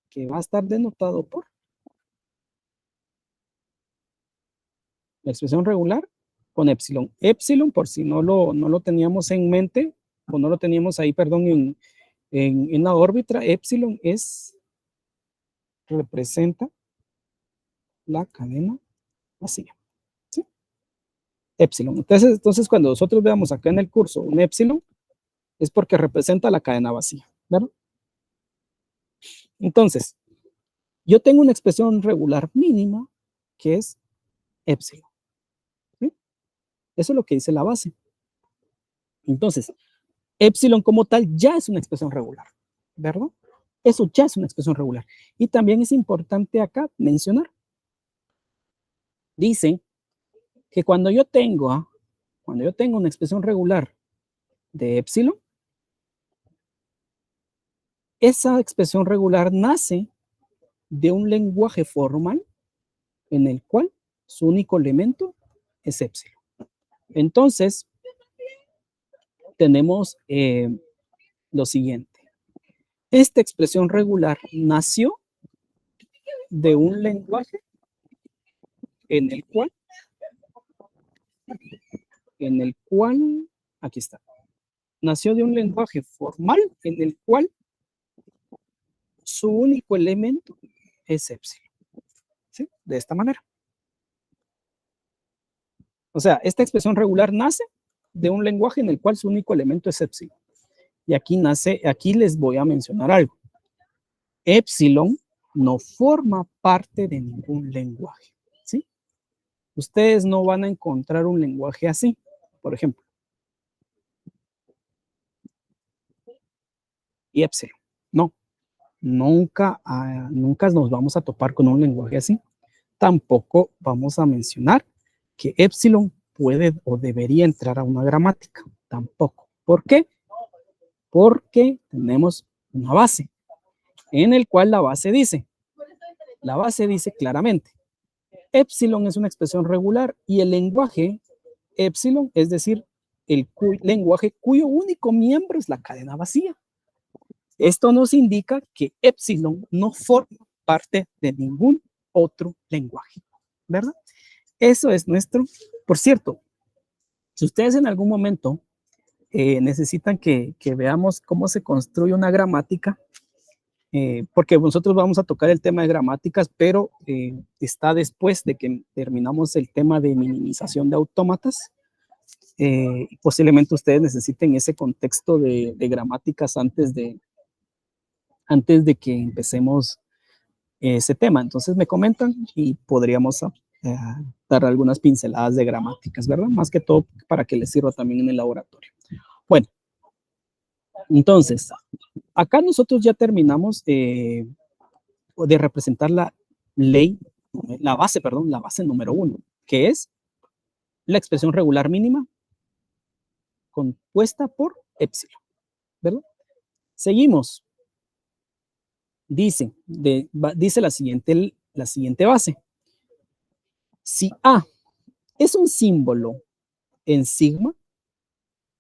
que va a estar denotado por la expresión regular con epsilon. Epsilon, por si no lo teníamos en mente, o no lo teníamos ahí, perdón, en la órbita, epsilon representa la cadena vacía. ¿Sí? Epsilon. Entonces, cuando nosotros veamos acá en el curso un epsilon, es porque representa la cadena vacía, ¿verdad? Entonces, yo tengo una expresión regular mínima que es epsilon. ¿Sí? Eso es lo que dice la base. Entonces, epsilon como tal ya es una expresión regular, ¿verdad? Eso ya es una expresión regular. Y también es importante acá mencionar, dice que cuando yo tengo una expresión regular de epsilon, esa expresión regular nace de un lenguaje formal en el cual su único elemento es epsilon. Entonces, tenemos lo siguiente. Esta expresión regular nació de un lenguaje en el cual, aquí está, nació de un lenguaje formal en el cual su único elemento es epsilon. ¿Sí? De esta manera. O sea, esta expresión regular nace de un lenguaje en el cual su único elemento es epsilon. Y aquí les voy a mencionar algo. Epsilon no forma parte de ningún lenguaje, ¿sí? Ustedes no van a encontrar un lenguaje así, por ejemplo. Y epsilon, no. Nunca nos vamos a topar con un lenguaje así. Tampoco vamos a mencionar que epsilon puede o debería entrar a una gramática. Tampoco. ¿Por qué? Porque tenemos una base en el cual la base dice claramente, epsilon es una expresión regular y el lenguaje epsilon, es decir, el lenguaje cuyo único miembro es la cadena vacía. Esto nos indica que epsilon no forma parte de ningún otro lenguaje, ¿verdad? Eso es nuestro. Por cierto, si ustedes en algún momento necesitan que veamos cómo se construye una gramática, porque nosotros vamos a tocar el tema de gramáticas, pero está después de que terminamos el tema de minimización de autómatas. Posiblemente ustedes necesiten ese contexto de gramáticas antes de que empecemos ese tema. Entonces me comentan y podríamos dar algunas pinceladas de gramáticas, ¿verdad? Más que todo para que les sirva también en el laboratorio. Bueno, entonces, acá nosotros ya terminamos de representar la base número 1, que es la expresión regular mínima compuesta por epsilon, ¿verdad? Seguimos. Dice la siguiente base. Si A es un símbolo en sigma,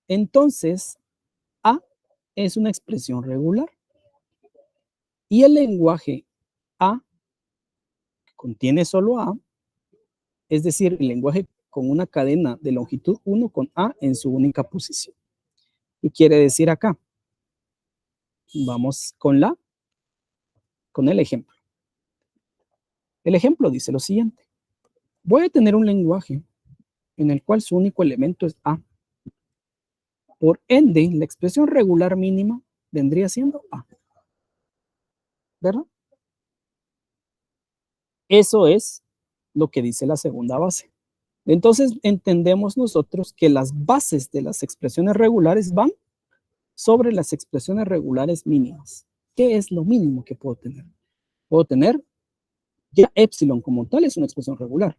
entonces A es una expresión regular. Y el lenguaje A contiene solo A, es decir, el lenguaje con una cadena de longitud 1 con A en su única posición. ¿Qué quiere decir acá? Vamos con el ejemplo. El ejemplo dice lo siguiente. Voy a tener un lenguaje en el cual su único elemento es A. Por ende, la expresión regular mínima vendría siendo A. ¿Verdad? Eso es lo que dice la segunda base. Entonces, entendemos nosotros que las bases de las expresiones regulares van sobre las expresiones regulares mínimas. ¿Qué es lo mínimo que puedo tener? Puedo tener ya epsilon como tal es una expresión regular.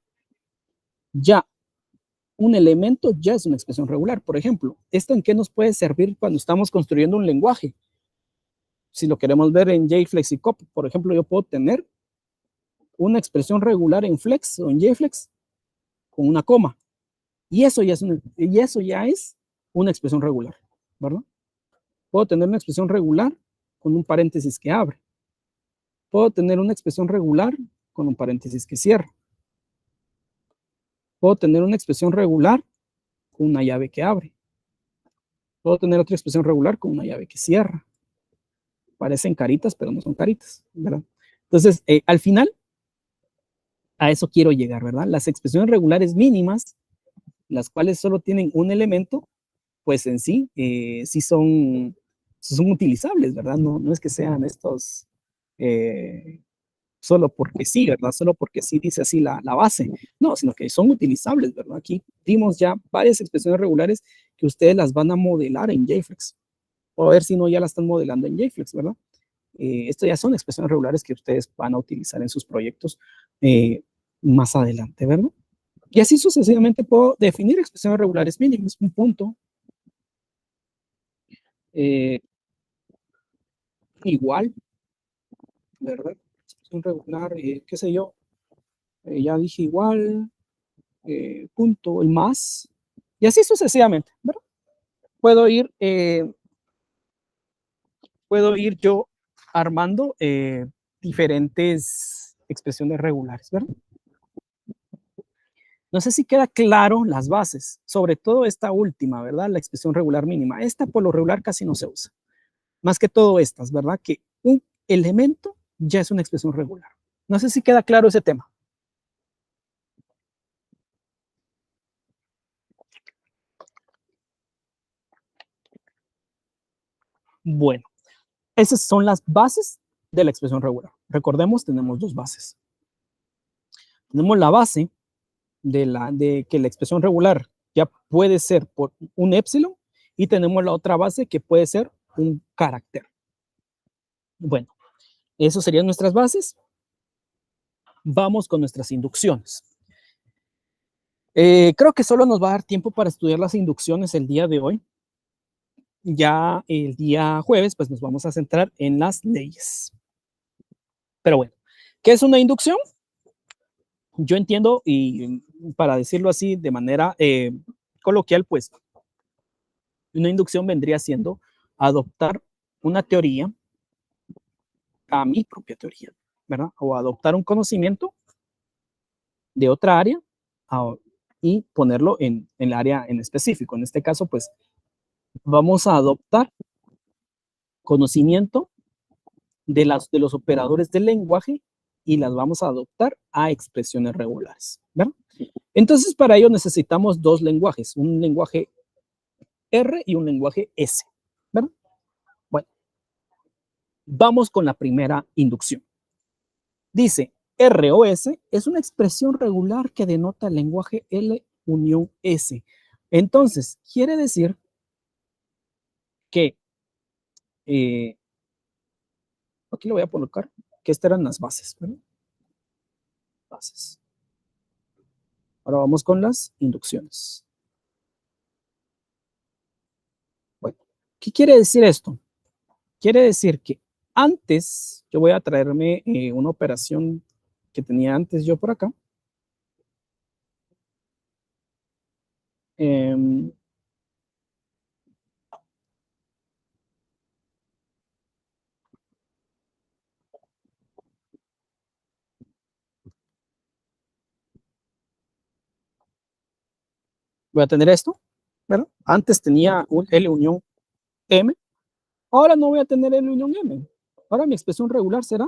Ya un elemento ya es una expresión regular. Por ejemplo, ¿esto en qué nos puede servir cuando estamos construyendo un lenguaje? Si lo queremos ver en JFlex y COP, por ejemplo, yo puedo tener una expresión regular en Flex o en JFlex con una coma. Y eso ya es una expresión regular, ¿verdad? Puedo tener una expresión regular con un paréntesis que abre. Puedo tener una expresión regular con un paréntesis que cierra. Puedo tener una expresión regular con una llave que abre. Puedo tener otra expresión regular con una llave que cierra. Parecen caritas, pero no son caritas, ¿verdad? Entonces, al final, a eso quiero llegar, ¿verdad? Las expresiones regulares mínimas, las cuales solo tienen un elemento, pues en sí, sí son utilizables, ¿verdad? No es que sean estos solo porque sí, ¿verdad? Solo porque sí dice así la base. No, sino que son utilizables, ¿verdad? Aquí dimos ya varias expresiones regulares que ustedes las van a modelar en JFlex, o a ver si no ya la están modelando en JFlex, ¿verdad? Esto ya son expresiones regulares que ustedes van a utilizar en sus proyectos más adelante, ¿verdad? Y así sucesivamente puedo definir expresiones regulares mínimas, un punto igual, ¿verdad? Expresión regular, qué sé yo, ya dije igual, punto y más, y así sucesivamente, ¿verdad? Puedo ir yo armando diferentes expresiones regulares, ¿verdad? No sé si queda claro las bases, sobre todo esta última, ¿verdad? La expresión regular mínima. Esta por lo regular casi no se usa. Más que todo estas, ¿verdad? Que un elemento ya es una expresión regular. No sé si queda claro ese tema. Bueno, esas son las bases de la expresión regular. Recordemos, tenemos dos bases. Tenemos la base de que la expresión regular ya puede ser por un épsilon y tenemos la otra base que puede ser un carácter. Bueno, eso serían nuestras bases. Vamos con nuestras inducciones. Creo que solo nos va a dar tiempo para estudiar las inducciones el día de hoy. Ya el día jueves, pues nos vamos a centrar en las leyes. Pero bueno, ¿qué es una inducción? Yo entiendo, y para decirlo así de manera coloquial, pues una inducción vendría siendo adoptar una teoría a mi propia teoría, ¿verdad? O adoptar un conocimiento de otra área y ponerlo en el área en específico. En este caso, pues vamos a adoptar conocimiento de los operadores del lenguaje y las vamos a adoptar a expresiones regulares, ¿verdad? Entonces, para ello necesitamos dos lenguajes, un lenguaje R y un lenguaje S, ¿verdad? Bueno, vamos con la primera inducción. Dice, R o S es una expresión regular que denota el lenguaje L unión S. Entonces, quiere decir que, aquí lo voy a colocar, que estas eran las bases, ¿verdad? Bases. Ahora vamos con las inducciones. Bueno, ¿qué quiere decir esto? Quiere decir que antes, yo voy a traerme una operación que tenía antes yo por acá. Voy a tener esto, ¿verdad? Antes tenía un L unión M, ahora no voy a tener L unión M. Ahora mi expresión regular será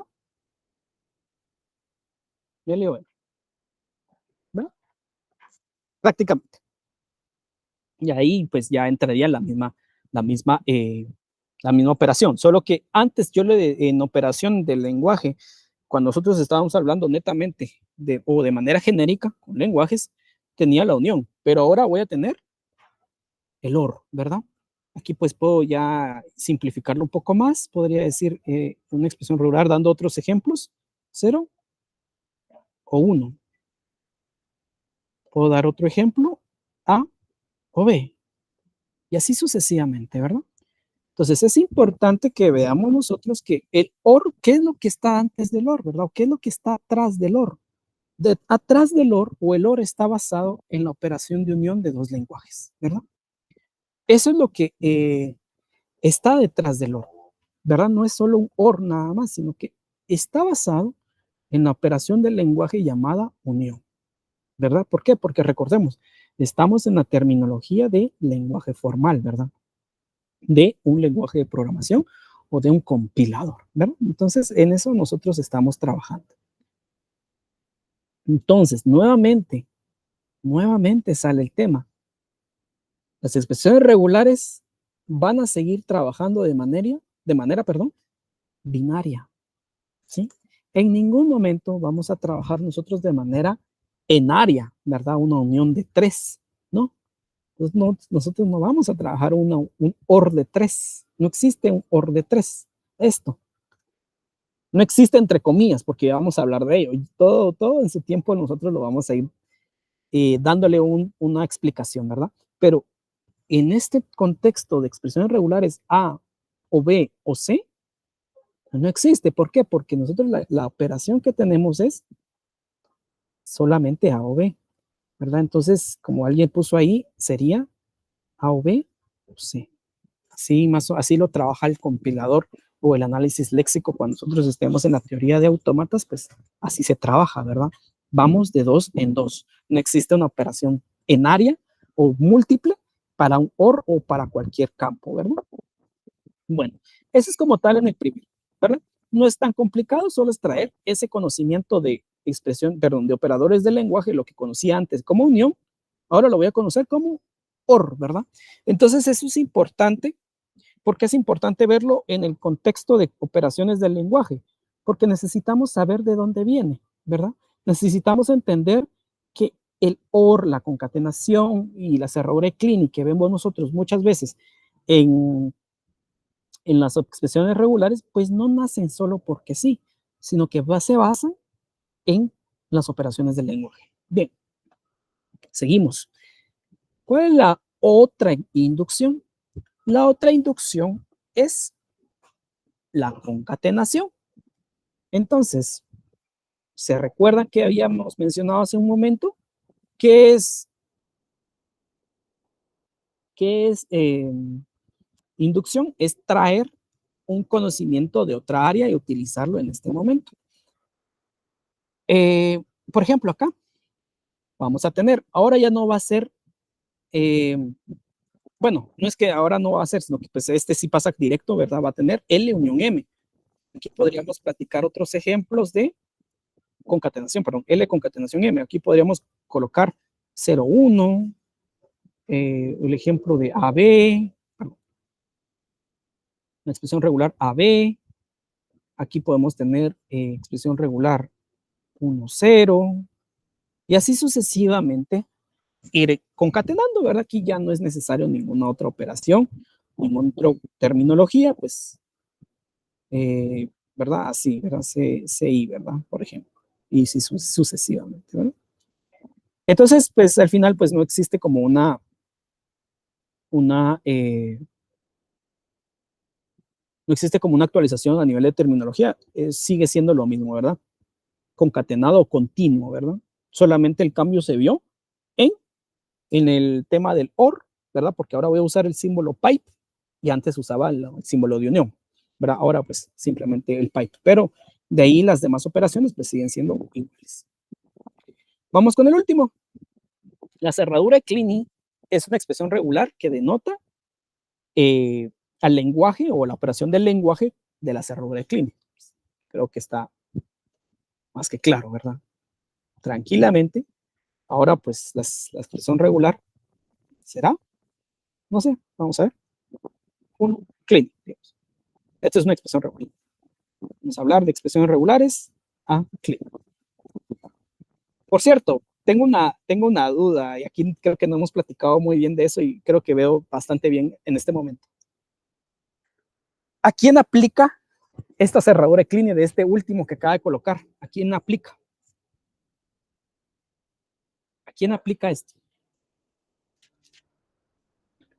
L o M, ¿verdad? Prácticamente. Y ahí pues ya entraría la misma operación, solo que antes yo en operación del lenguaje, cuando nosotros estábamos hablando netamente o de manera genérica con lenguajes, tenía la unión, pero ahora voy a tener el OR, ¿verdad? Aquí pues puedo ya simplificarlo un poco más, podría decir una expresión regular dando otros ejemplos, 0 o 1. Puedo dar otro ejemplo, A o B, y así sucesivamente, ¿verdad? Entonces es importante que veamos nosotros que el OR, ¿qué es lo que está antes del OR, verdad? ¿Qué es lo que está atrás del OR? Atrás del OR o el OR está basado en la operación de unión de dos lenguajes, ¿verdad? Eso es lo que está detrás del OR, ¿verdad? No es solo un OR nada más, sino que está basado en la operación del lenguaje llamada unión, ¿verdad? ¿Por qué? Porque recordemos, estamos en la terminología de lenguaje formal, ¿verdad? De un lenguaje de programación o de un compilador, ¿verdad? Entonces, en eso nosotros estamos trabajando. Entonces, nuevamente sale el tema. Las expresiones regulares van a seguir trabajando de manera, binaria, ¿sí? En ningún momento vamos a trabajar nosotros de manera enaria, ¿verdad? Una unión de tres, ¿no? Entonces, nosotros no vamos a trabajar un OR de 3. No existe un OR de 3. Esto. No existe entre comillas, porque vamos a hablar de ello. Y todo en su tiempo nosotros lo vamos a ir dándole una explicación, ¿verdad? Pero en este contexto de expresiones regulares A o B o C, no existe. ¿Por qué? Porque nosotros la operación que tenemos es solamente A o B, ¿verdad? Entonces, como alguien puso ahí, sería A o B o C. Así lo trabaja el compilador o el análisis léxico cuando nosotros estemos en la teoría de autómatas, pues así se trabaja, ¿verdad? Vamos de 2 en 2. No existe una operación en área o múltiple para un OR o para cualquier campo, ¿verdad? Bueno, eso es como tal en el primer, ¿verdad? No es tan complicado, solo es traer ese conocimiento de expresión, perdón, de operadores del lenguaje, lo que conocía antes como unión, ahora lo voy a conocer como OR, ¿verdad? Entonces eso es importante. ¿Por qué es importante verlo en el contexto de operaciones del lenguaje? Porque necesitamos saber de dónde viene, ¿verdad? Necesitamos entender que el OR, la concatenación y la cerradura de Kleene que vemos nosotros muchas veces en las expresiones regulares, pues no nacen solo porque sí, sino que se basan en las operaciones del lenguaje. Bien, seguimos. ¿Cuál es la otra inducción? La otra inducción es la concatenación. Entonces, ¿se recuerdan que habíamos mencionado hace un momento? ¿Qué es inducción? Es traer un conocimiento de otra área y utilizarlo en este momento. Por ejemplo, acá vamos a tener, ahora ya no va a ser, bueno, no es que ahora no va a ser, sino que pues este sí pasa directo, ¿verdad? Va a tener L unión M. Aquí podríamos platicar otros ejemplos de concatenación, perdón, L concatenación M. Aquí podríamos colocar 0, 1, el ejemplo de AB, la expresión regular AB. Aquí podemos tener expresión regular 1, 0, y así sucesivamente ir concatenando, ¿verdad? Aquí ya no es necesario ninguna otra operación, ninguna otra terminología, pues, ¿verdad? Así, ¿verdad? CI, ¿verdad? Por ejemplo, y así sucesivamente, ¿verdad? Entonces, pues al final, pues no existe como una no existe como una actualización a nivel de terminología, sigue siendo lo mismo, ¿verdad? Concatenado o continuo, ¿verdad? Solamente el cambio se vio en el tema del OR, ¿verdad? Porque ahora voy a usar el símbolo pipe y antes usaba el símbolo de unión, ¿verdad? Ahora pues simplemente el pipe, pero de ahí las demás operaciones pues siguen siendo iguales. Vamos con el último. La cerradura de Kleene es una expresión regular que denota al lenguaje o la operación del lenguaje de la cerradura de Kleene. Creo que está más que claro, ¿verdad? Tranquilamente. Ahora, pues, la expresión regular será, no sé, vamos a ver, un Kleene, digamos. Esta es una expresión regular. Vamos a hablar de expresiones regulares a Kleene. Por cierto, tengo una duda y aquí creo que no hemos platicado muy bien de eso y creo que veo bastante bien en este momento. ¿A quién aplica esta cerradura de Kleene de este último que acaba de colocar? ¿A quién aplica? ¿A quién aplica esto?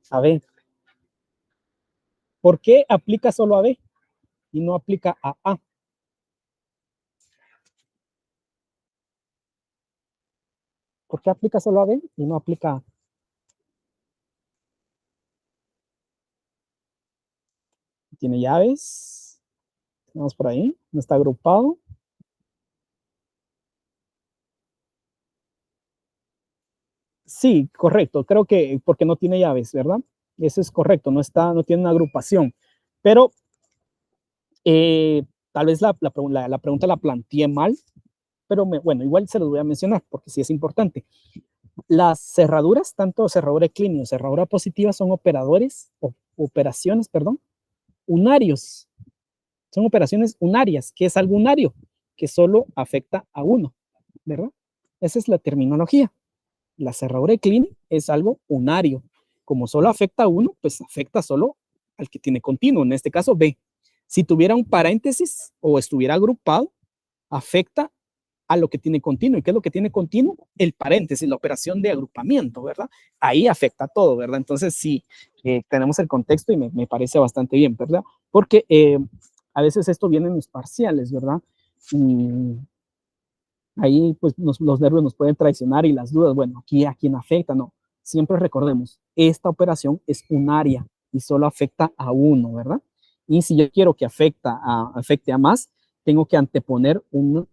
A B. ¿Por qué aplica solo a B y no aplica a A? ¿Por qué aplica solo a B y no aplica a A? Tiene llaves. Vamos por ahí. No está agrupado. Sí, correcto. Creo que porque no tiene llaves, ¿verdad? Eso es correcto. No tiene una agrupación. Pero tal vez la pregunta la planteé mal. Pero bueno, igual se los voy a mencionar porque sí es importante. Las cerraduras, tanto cerradura de Kleene o cerradura positiva, son operaciones, perdón, unarios. Son operaciones unarias. ¿Qué es algo unario? Que solo afecta a uno, ¿verdad? Esa es la terminología. La cerradura de Kleene es algo unario. como solo afecta a uno, pues afecta solo al que tiene continuo, en este caso B. Si tuviera un paréntesis o estuviera agrupado, afecta a lo que tiene continuo. ¿Y qué es lo que tiene continuo? El paréntesis, la operación de agrupamiento, ¿verdad? Ahí afecta todo, ¿verdad? Entonces, sí, tenemos el contexto y me parece bastante bien, ¿verdad? Porque a veces esto viene en los parciales, ¿verdad? Y ahí, pues, los nervios nos pueden traicionar y las dudas, bueno, aquí a quién afecta, no. Siempre recordemos, esta operación es un área y solo afecta a uno, ¿verdad? Y si yo quiero que afecte a más, tengo que anteponer un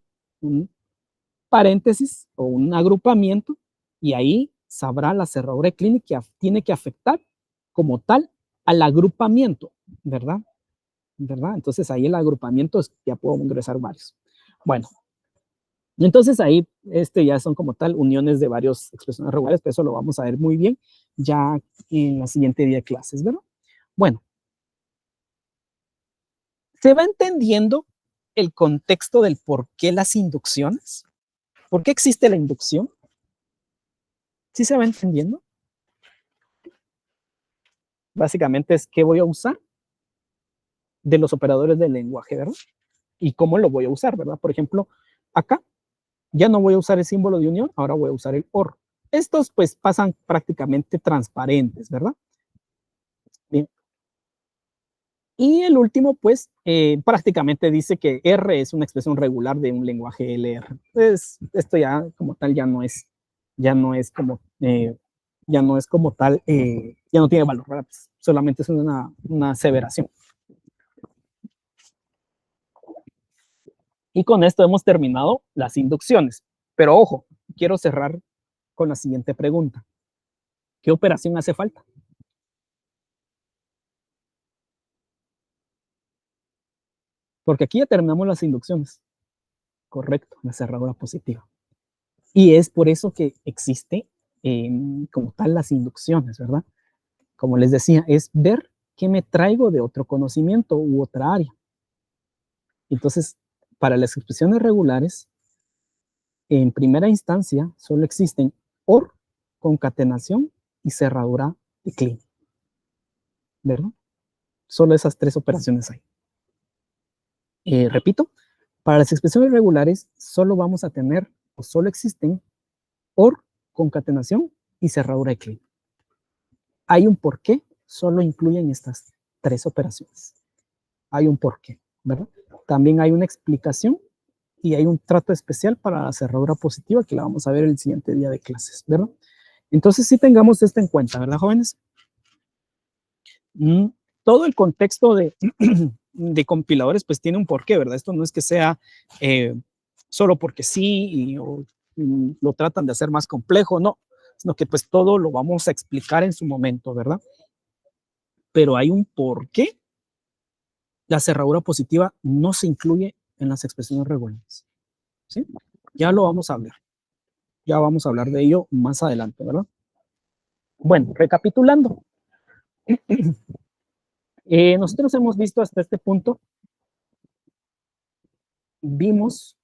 paréntesis o un agrupamiento y ahí sabrá la cerradura de Kleene que tiene que afectar como tal al agrupamiento, ¿verdad? ¿Verdad? Entonces ahí el agrupamiento ya puedo ingresar varios. Bueno, entonces ahí ya son como tal uniones de varias expresiones regulares, pero eso lo vamos a ver muy bien ya en la siguiente día de clases, ¿verdad? Bueno, ¿se va entendiendo el contexto del por qué las inducciones? ¿Por qué existe la inducción? ¿Sí se va entendiendo? Básicamente es qué voy a usar de los operadores del lenguaje, ¿verdad? Y cómo lo voy a usar, ¿verdad? Por ejemplo, acá ya no voy a usar el símbolo de unión, ahora voy a usar el OR. Estos pues pasan prácticamente transparentes, ¿verdad? Bien. Y el último, pues, prácticamente dice que R es una expresión regular de un lenguaje LR. Pues esto ya como tal ya no es como, ya no es como tal, ya no tiene valor, ¿verdad? Pues, solamente es una aseveración. Y con esto hemos terminado las inducciones. Pero ojo, quiero cerrar con la siguiente pregunta. ¿Qué operación hace falta? Porque aquí ya terminamos las inducciones. Correcto, la cerradura positiva. Y es por eso que existe como tal las inducciones, ¿verdad? Como les decía, es ver qué me traigo de otro conocimiento u otra área. Entonces, para las expresiones regulares, en primera instancia solo existen OR, concatenación y cerradura de Kleene, ¿verdad? Solo esas tres operaciones hay. Repito, para las expresiones regulares solo vamos a tener o solo existen OR, concatenación y cerradura de Kleene. Hay un porqué, solo incluyen estas tres operaciones. Hay un porqué, ¿verdad? También hay una explicación y hay un trato especial para la cerradura positiva que la vamos a ver el siguiente día de clases, ¿verdad? Entonces sí tengamos esto en cuenta, ¿verdad, jóvenes? Todo el contexto de compiladores pues tiene un porqué, ¿verdad? Esto no es que sea solo porque sí lo tratan de hacer más complejo, no, sino que pues todo lo vamos a explicar en su momento, ¿verdad? Pero hay un porqué. La cerradura positiva no se incluye en las expresiones regulares, ¿sí? Ya lo vamos a hablar. Ya vamos a hablar de ello más adelante, ¿verdad? Bueno, recapitulando. Nosotros hemos visto hasta este punto, vimos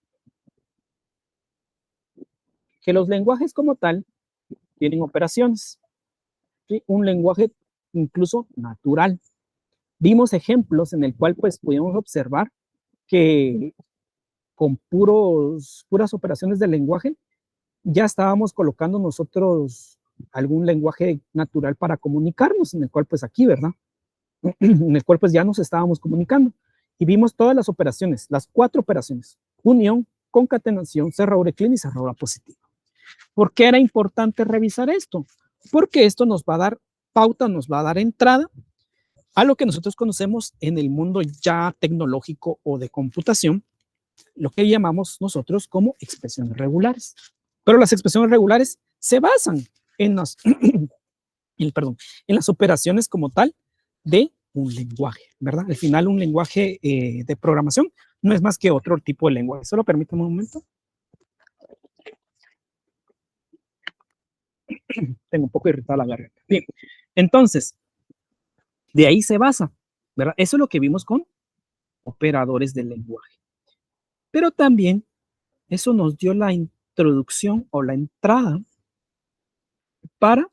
que los lenguajes como tal tienen operaciones, ¿sí? Un lenguaje incluso natural. Vimos ejemplos en el cual pues pudimos observar que con puras operaciones del lenguaje ya estábamos colocando nosotros algún lenguaje natural para comunicarnos, en el cual pues aquí, ¿verdad? En el cual pues ya nos estábamos comunicando. Y vimos todas las operaciones, las 4 operaciones: unión, concatenación, cerradura de Kleene y cerradura positiva. ¿Por qué era importante revisar esto? Porque esto nos va a dar pauta, nos va a dar entrada a lo que nosotros conocemos en el mundo ya tecnológico o de computación, lo que llamamos nosotros como expresiones regulares. Pero las expresiones regulares se basan en las, en las operaciones como tal de un lenguaje, ¿verdad? Al final un lenguaje de programación no es más que otro tipo de lenguaje. Solo permítame un momento. Tengo un poco irritada la garganta. Bien, entonces, de ahí se basa, ¿verdad? Eso es lo que vimos con operadores del lenguaje. Pero también eso nos dio la introducción o la entrada para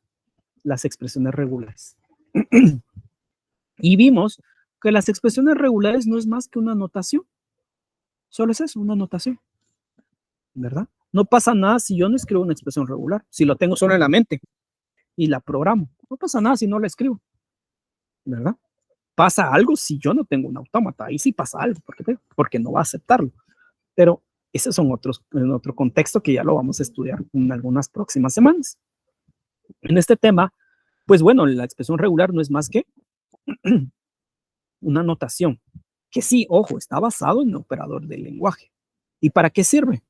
las expresiones regulares. Y vimos que las expresiones regulares no es más que una notación. Solo es eso, una notación, ¿verdad? No pasa nada si yo no escribo una expresión regular, si lo tengo solo en la mente y la programo. No pasa nada si no la escribo, ¿verdad? Pasa algo si yo no tengo un autómata, ahí sí pasa algo, porque no va a aceptarlo. Pero esos son otros, en otro contexto que ya lo vamos a estudiar en algunas próximas semanas. En este tema, pues bueno, la expresión regular no es más que una notación, que sí, ojo, está basado en el operador del lenguaje. ¿Y para qué sirve?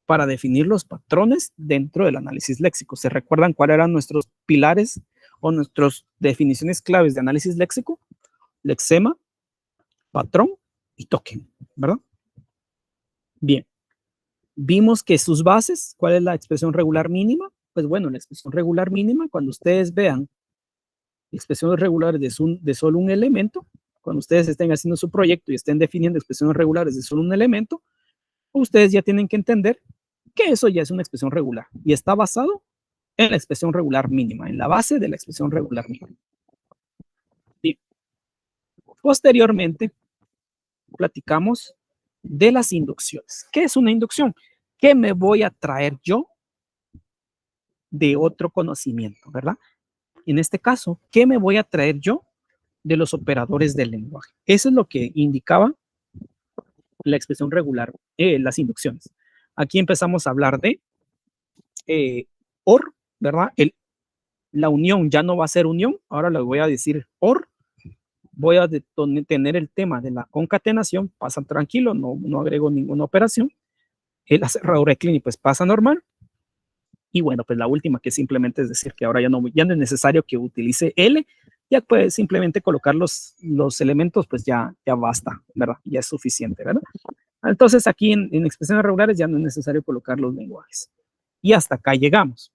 Para definir los patrones dentro del análisis léxico. ¿Se recuerdan cuáles eran nuestros pilares o nuestras definiciones claves de análisis léxico? Lexema, patrón y token, ¿verdad? Bien, vimos que sus bases, ¿cuál es la expresión regular mínima? Pues bueno, la expresión regular mínima, cuando ustedes vean expresiones regulares de solo un elemento, cuando ustedes estén haciendo su proyecto y estén definiendo expresiones regulares de solo un elemento, ustedes ya tienen que entender que eso ya es una expresión regular y está basado en la expresión regular mínima, en la base de la expresión regular mínima. Bien. Posteriormente, platicamos de las inducciones. ¿Qué es una inducción? ¿Qué me voy a traer yo de otro conocimiento, verdad? En este caso, ¿qué me voy a traer yo de los operadores del lenguaje? Eso es lo que indicaba la expresión regular, las inducciones. Aquí empezamos a hablar de OR, ¿verdad? La unión ya no va a ser unión, ahora le voy a decir OR. Voy a tener el tema de la concatenación, pasa tranquilo, no agrego ninguna operación. La cerradura de Kleene pues pasa normal. Y bueno, pues la última que simplemente es decir que ahora ya no es necesario que utilice L, ya puede simplemente colocar los elementos, pues ya basta, ¿verdad? Ya es suficiente, ¿verdad? Entonces aquí en expresiones regulares ya no es necesario colocar los lenguajes. Y hasta acá llegamos.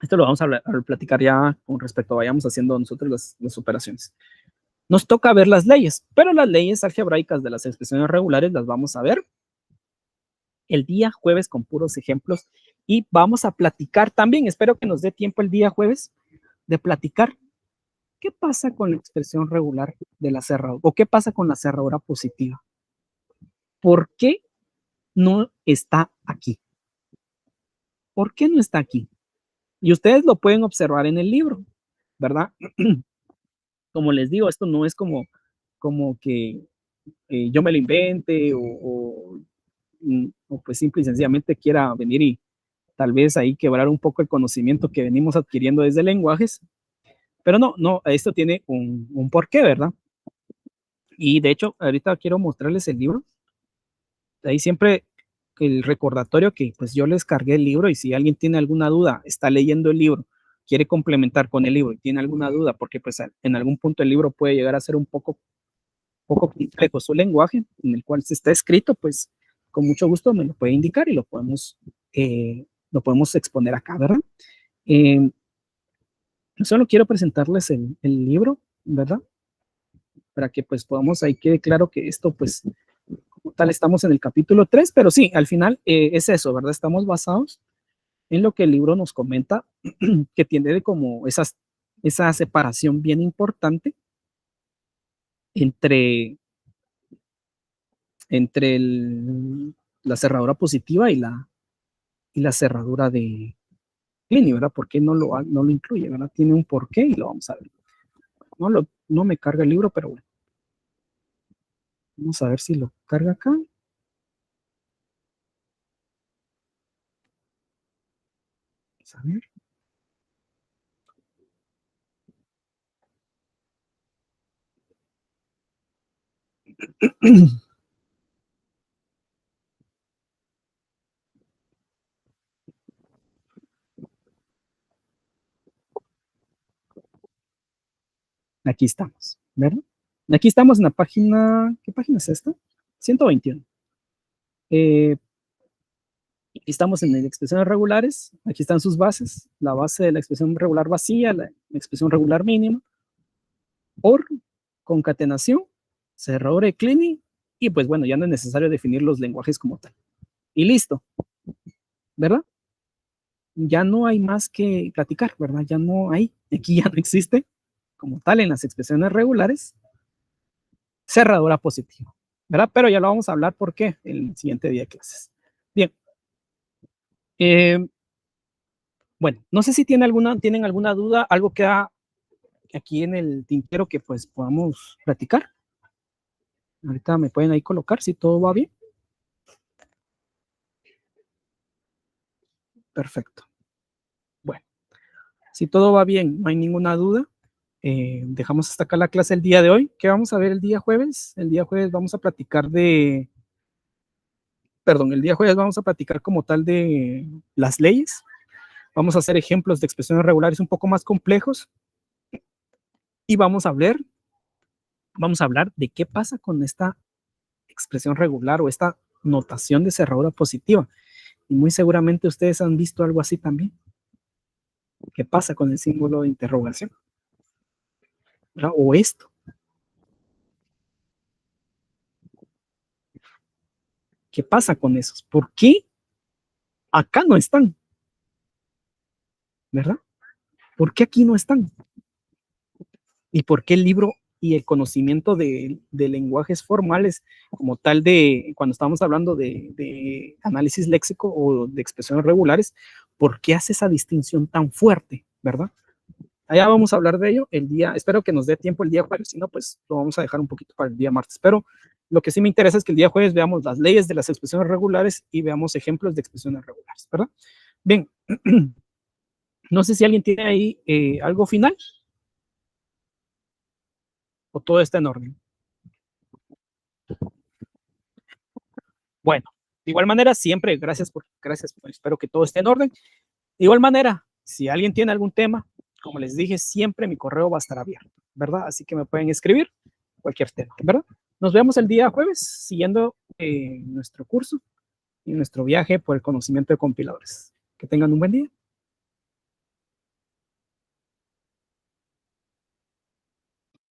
Esto lo vamos a platicar ya con respecto a vayamos haciendo nosotros las operaciones. Nos toca ver las leyes, pero las leyes algebraicas de las expresiones regulares las vamos a ver el día jueves con puros ejemplos y vamos a platicar también, espero que nos dé tiempo el día jueves de platicar qué pasa con la expresión regular de la cerradura o qué pasa con la cerradura positiva. ¿Por qué no está aquí? ¿Por qué no está aquí? Y ustedes lo pueden observar en el libro, ¿verdad? Como les digo, esto no es como que yo me lo invente o pues simple y sencillamente quiera venir y tal vez ahí quebrar un poco el conocimiento que venimos adquiriendo desde lenguajes, pero no, esto tiene un porqué, ¿verdad? Y de hecho, ahorita quiero mostrarles el libro. Ahí siempre el recordatorio que pues yo les cargué el libro y si alguien tiene alguna duda, está leyendo el libro, quiere complementar con el libro y tiene alguna duda, porque pues en algún punto el libro puede llegar a ser un poco complejo su lenguaje en el cual se está escrito, pues con mucho gusto me lo puede indicar y lo podemos exponer acá, ¿verdad? Solo quiero presentarles el libro, ¿verdad? Para que pues podamos, ahí quede claro que esto pues como tal estamos en el capítulo 3, pero sí, al final es eso, ¿verdad? Estamos basados en lo que el libro nos comenta, que tiene de como esa separación bien importante entre la cerradura positiva y la cerradura de Kleene, ¿verdad? ¿Por qué no lo incluye, ¿verdad? Tiene un porqué y lo vamos a ver. No me carga el libro, pero bueno. Vamos a ver si lo carga acá. Vamos a ver. Aquí estamos, ¿verdad? Aquí estamos en la página, ¿qué página es esta? 121. Estamos en las expresiones regulares, aquí están sus bases, la base de la expresión regular vacía, la expresión regular mínima, OR, concatenación, cerradura de Kleene, y pues bueno, ya no es necesario definir los lenguajes como tal. Y listo, ¿verdad? ya no hay más que platicar, ¿verdad? Ya no hay, aquí ya no existe como tal en las expresiones regulares cerradura positiva, ¿verdad? Pero ya lo vamos a hablar por qué el siguiente día de clases. Bien. Bueno, no sé si tienen alguna duda, algo queda aquí en el tintero que pues podamos platicar. Ahorita me pueden ahí colocar si todo va bien. Perfecto. Bueno, si todo va bien, no hay ninguna duda. Dejamos hasta acá la clase el día de hoy. ¿Qué vamos a ver el día jueves? El día jueves vamos a platicar de, perdón, el día jueves vamos a platicar como tal de las leyes. Vamos a hacer ejemplos de expresiones regulares un poco más complejos y vamos a hablar de qué pasa con esta expresión regular o esta notación de cerradura positiva. Y muy seguramente ustedes han visto algo así también. ¿Qué pasa con el símbolo de interrogación? ¿Verdad? O esto. ¿Qué pasa con esos? ¿Por qué acá no están? ¿Verdad? ¿Por qué aquí no están? ¿Y por qué el libro y el conocimiento de lenguajes formales como tal de, cuando estamos hablando de análisis léxico o de expresiones regulares, por qué hace esa distinción tan fuerte? ¿Verdad? Allá vamos a hablar de ello el día, espero que nos dé tiempo el día jueves, si no, pues lo vamos a dejar un poquito para el día martes, pero lo que sí me interesa es que el día jueves veamos las leyes de las expresiones regulares y veamos ejemplos de expresiones regulares, ¿verdad? Bien, no sé si alguien tiene ahí algo final o todo está en orden. Bueno, de igual manera, siempre, gracias, espero que todo esté en orden. De igual manera, si alguien tiene algún tema, como les dije, siempre mi correo va a estar abierto, ¿verdad? Así que me pueden escribir cualquier tema, ¿verdad? Nos vemos el día jueves siguiendo nuestro curso y nuestro viaje por el conocimiento de compiladores. Que tengan un buen día.